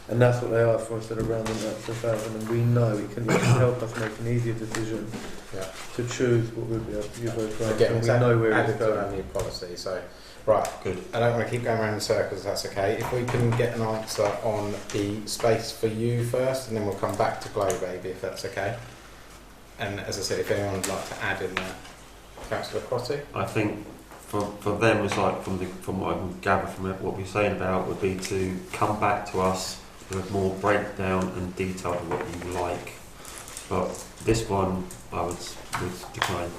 Speaker 6: and that's what they ask for instead of rounding up to 1,000, and we know it can help us make an easier decision to choose what we'll be able to give those grants.
Speaker 1: Again,
Speaker 6: and we know where it's
Speaker 1: added to
Speaker 6: going.
Speaker 1: our new policy, so right,
Speaker 7: good.
Speaker 1: I don't want to keep going around in circles, that's okay. If we can get an answer on the space for you first, and then we'll come back to Glow Baby, if that's okay. And as I said, if anyone would like to add in there, Councillor Crotty?
Speaker 7: I think for them, it's like from what I can gather from it, what we're saying about would be to come back to us with more breakdown and detail of what you like. But this one, I would decline.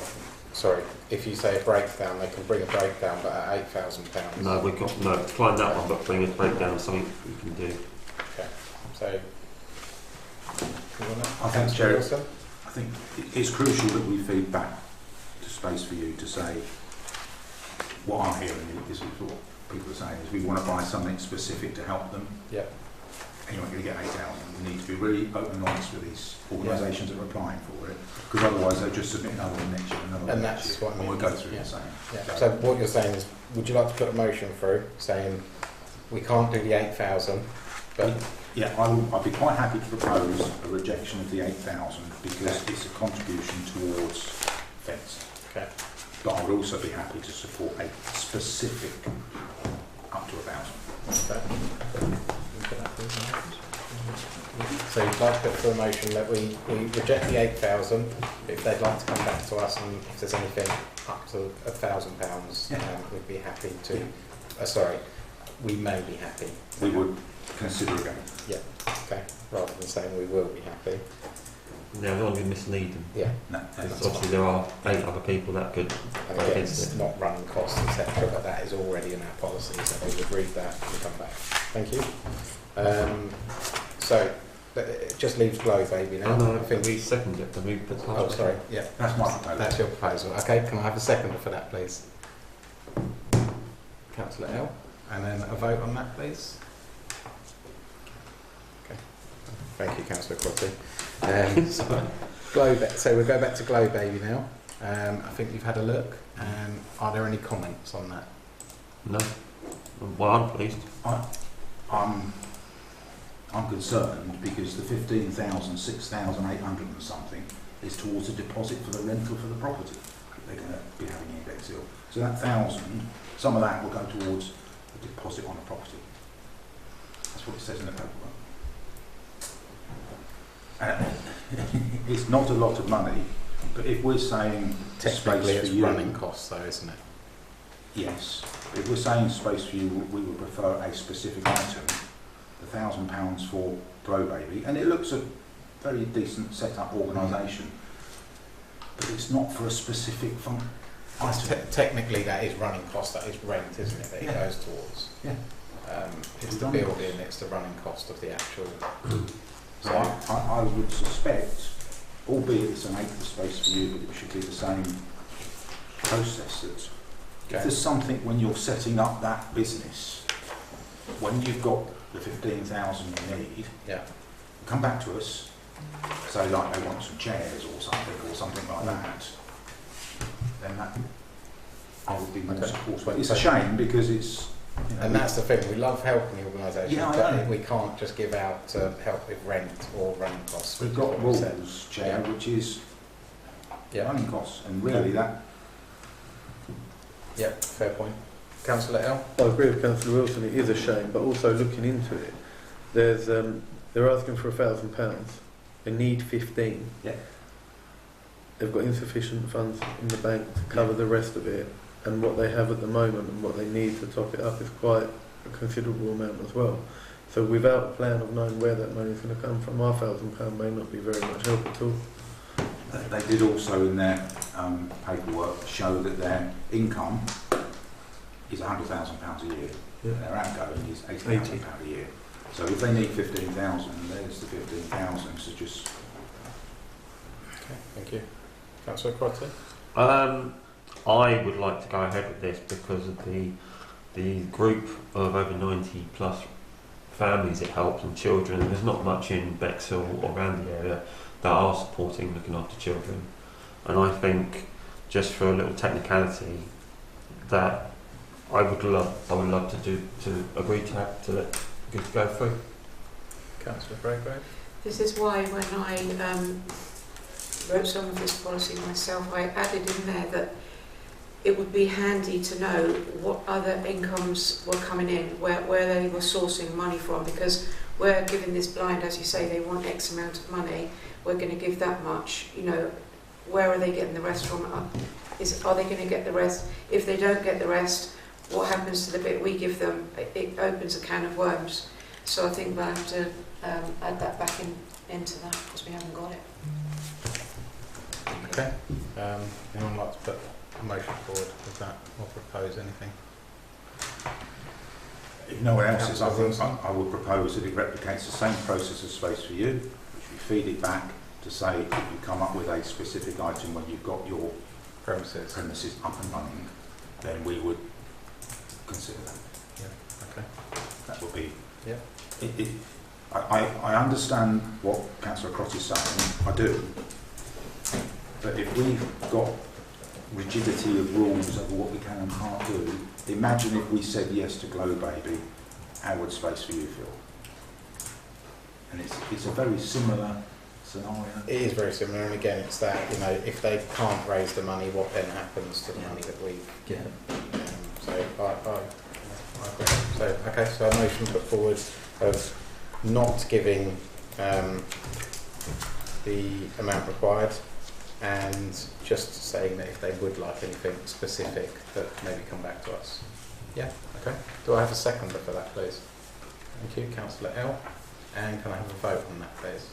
Speaker 1: Sorry, if you say a breakdown, they can bring a breakdown, but at £8,000.
Speaker 7: No, decline that one, but bring a breakdown of something we can do.
Speaker 1: Okay, so
Speaker 3: I think, Chair, I think it's crucial that we feed back to Space for You to say what I'm hearing is what people are saying is we want to buy something specific to help them.
Speaker 1: Yeah.
Speaker 3: And you're not going to get 8,000. We need to be really open and honest with these organisations that are applying for it, because otherwise they'll just submit another one next year, another one next year, and we'll go through the same.
Speaker 1: Yeah. So what you're saying is, would you like to put a motion through saying we can't do the 8,000, but
Speaker 3: I'd be quite happy to propose a rejection of the 8,000 because it's a contribution towards fencing.
Speaker 1: Okay.
Speaker 3: But I would also be happy to support a specific up to 1,000.
Speaker 1: Okay. So you'd like to put through a motion that we reject the 8,000, if they'd like to come back to us and if there's anything up to £1,000, we'd be happy to, we may be happy.
Speaker 3: We would consider again.
Speaker 1: Yeah, okay, rather than saying we will be happy.
Speaker 7: Yeah, we don't want to mislead them.
Speaker 1: Yeah.
Speaker 3: No,
Speaker 7: Because
Speaker 3: that's
Speaker 7: obviously there are 8 other people that could
Speaker 1: And
Speaker 7: go
Speaker 1: again,
Speaker 7: against
Speaker 1: it's
Speaker 7: it.
Speaker 1: not running costs, etc., but that is already in our policy, so we would read that and come back. Thank you. So, it just leaves Glow Baby now.
Speaker 7: No,
Speaker 1: I think we...
Speaker 7: second it. We put
Speaker 1: Oh, sorry. Yeah,
Speaker 3: That's my proposal.
Speaker 1: that's your proposal. Okay, can I have a second for that, please? Councillor L. And then a vote on that, please. Okay. Thank you, Councillor Crotty. So we'll go back to Glow Baby now. I think you've had a look. Are there any comments on that?
Speaker 7: No. Well, I'm pleased.
Speaker 3: I'm concerned because the 15,000, 6,800 and something is towards a deposit for the rental for the property that they're going to be having in Bexhill. So that 1,000, some of that will go towards a deposit on a property. That's what it says in the paperwork. It's not a lot of money, but if we're saying
Speaker 1: Technically,
Speaker 3: space
Speaker 1: it's
Speaker 3: for you,
Speaker 1: running costs, though, isn't it?
Speaker 3: yes. If we're saying space for you, we would prefer a specific item. The £1,000 for Glow Baby, and it looks a very decent set-up organisation, but it's not for a specific item.
Speaker 1: Technically, that is running cost. That is rent, isn't it? That
Speaker 3: Yeah.
Speaker 1: it goes towards.
Speaker 3: Yeah.
Speaker 1: It's the building. It's the running cost of the actual.
Speaker 3: So I would suspect, albeit it's an acre space for you, but it should be the same process. That if there's something when you're setting up that business, when you've got the 15,000 you need,
Speaker 1: Yeah.
Speaker 3: come back to us, say like they want some chairs or something like that, then that I would be more
Speaker 1: Okay.
Speaker 3: supportive. It's a shame because it's, you know,
Speaker 1: And that's the thing. We love helping organisations,
Speaker 3: Yeah, I
Speaker 1: but
Speaker 3: know.
Speaker 1: we can't just give out to help with rent or running costs.
Speaker 3: we've
Speaker 1: which is
Speaker 3: got
Speaker 1: what we said.
Speaker 3: rules, Chair,
Speaker 1: Yeah.
Speaker 3: which is
Speaker 1: Yeah.
Speaker 3: running costs, and really that.
Speaker 1: Yeah. Fair point. Councillor L.
Speaker 6: I agree with Councillor Wilson, it is a shame, but also looking into it, there's they're asking for £1,000. They need 15.
Speaker 3: Yeah.
Speaker 6: They've got insufficient funds in the bank to cover the rest of it, and what they have at the moment and what they need to top it up is quite a considerable amount as well. So without a plan of knowing where that money is going to come from, our £1,000 may not be very much help at all.
Speaker 3: They did also in their paperwork show that their income is £100,000 a year.
Speaker 6: Yeah.
Speaker 3: Their outgoing is £80,000 a year. So if they need 15,000, there's the 15,000. So just
Speaker 1: Okay. Thank you. Councillor Crotty.
Speaker 7: I would like to go ahead with this because of the group of over 90 plus families it helps and children. There's not much in Bexhill or around the area that are supporting looking after children, and I think just for a little technicality that I would love to agree to let it go through.
Speaker 1: Councillor Braithwaite.
Speaker 8: This is why when I wrote some of this policy myself, I added in there that it would be handy to know what other incomes were coming in, where they were sourcing money from, because we're giving this blind, as you say, they want X amount of money, we're going to give that much, you know, where are they getting the rest from? Are they going to get the rest? If they don't get the rest, what happens to the bit we give them? It opens a can of worms. So I think we'll have to add that back into that because we haven't got it.
Speaker 1: Okay. Anyone like to put a motion forward with that or propose anything?
Speaker 3: if no one else is, I
Speaker 1: Councillor
Speaker 3: think
Speaker 1: Wilson.
Speaker 3: I would propose that it replicates the same process as Space for You, which we feed it back to say if you come up with a specific item when you've got your
Speaker 1: Premises.
Speaker 3: premises up and running, then we would consider that.
Speaker 1: Okay.
Speaker 3: That would be.
Speaker 1: Yeah.
Speaker 3: I understand what Councillor Crotty is saying, I do. But if we've got rigidity of rules over what we can and can't do, imagine if we said yes to Glow Baby, how would Space for You feel? And it's a very similar scenario.
Speaker 1: It is very similar, and again, it's that, you know, if they can't raise the money, what then happens to the money that we get? So I agree. So, okay, so a motion put forward of not giving the amount required, and just saying that if they would like anything specific, that maybe come back to us. Yeah, okay. Do I have a seconder for that, please? Thank you, Councillor L. And can I have a vote on that, please?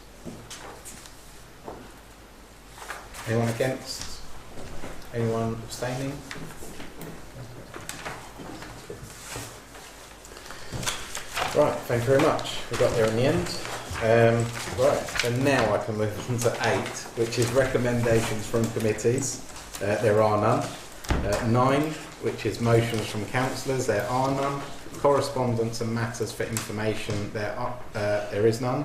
Speaker 1: Anyone against? Anyone abstaining? Right, thank you very much. We got there in the end. Right, so now I can move on to 8, which is recommendations from committees. There are none. 9, which is motions from councillors. There are none. Correspondence and matters for information. There is none.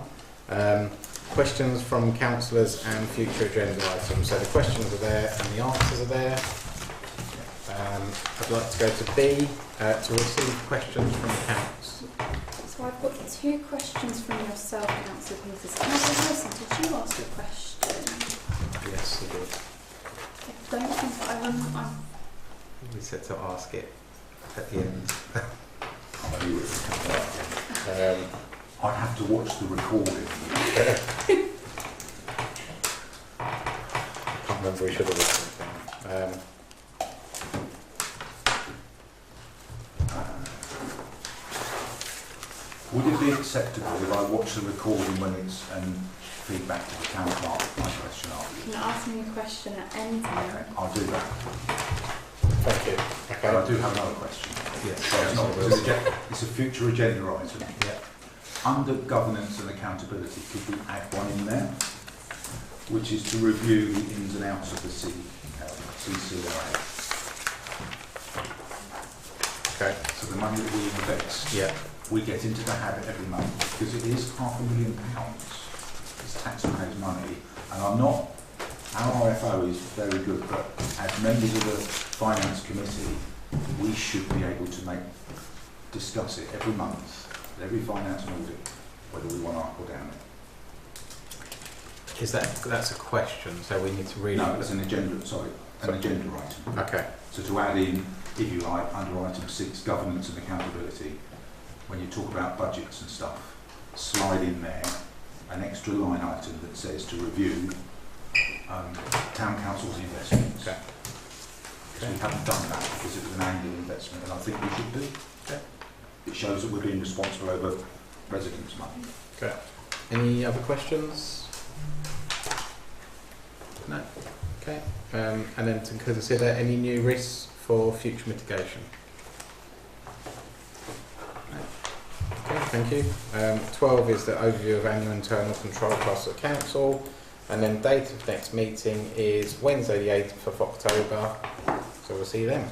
Speaker 1: Questions from councillors and future agenda items. So the questions are there and the answers are there. I'd like to go to B, to receive questions from council.
Speaker 5: So I've got 2 questions from yourself, Councillor Peters. Councillor Wilson, did you ask a question?
Speaker 1: Yes, I did.
Speaker 5: I don't think I'm
Speaker 1: We said to ask it at the end.
Speaker 3: I'd have to watch the recording.
Speaker 1: I can't remember, we should have written it.
Speaker 3: Would it be acceptable if I watch the recording when it's feedback to the town clerk, my question after?
Speaker 5: You can ask me a question at any time.
Speaker 3: I'll do that.
Speaker 1: Thank you.
Speaker 3: Okay. I do have another question.
Speaker 1: Yes.
Speaker 3: It's a future agenda item.
Speaker 1: Yeah.
Speaker 3: Under governance and accountability, could we add one in there, which is to review the ins and outs of the CCLA?
Speaker 1: Okay.
Speaker 3: So the money that we invest,
Speaker 1: Yeah.
Speaker 3: we get into the habit every month, because it is £500,000. It's taxpayers' money, and our RFO is very good, but as members of the Finance Committee, we should be able to discuss it every month, every finance and audit, whether we want to up or down it.
Speaker 1: That's a question, so we need to read
Speaker 3: No,
Speaker 1: it.
Speaker 3: it's an agenda item.
Speaker 1: Okay.
Speaker 3: So to add in, if you like, under item 6, governance and accountability, when you talk about budgets and stuff, slide in there an extra line item that says to review town council's investments.
Speaker 1: Okay.
Speaker 3: Because we haven't done that because it was an annual investment, and I think we should do.
Speaker 1: Okay.
Speaker 3: It shows that we're being responsible over residents' money.
Speaker 1: Okay. Any other questions? No. Okay. And then to consider any new risks for future mitigation. Okay, thank you. 12 is the overview of annual internal control costs of council, and then date of next meeting is Wednesday the 8th of October, so we'll see you then.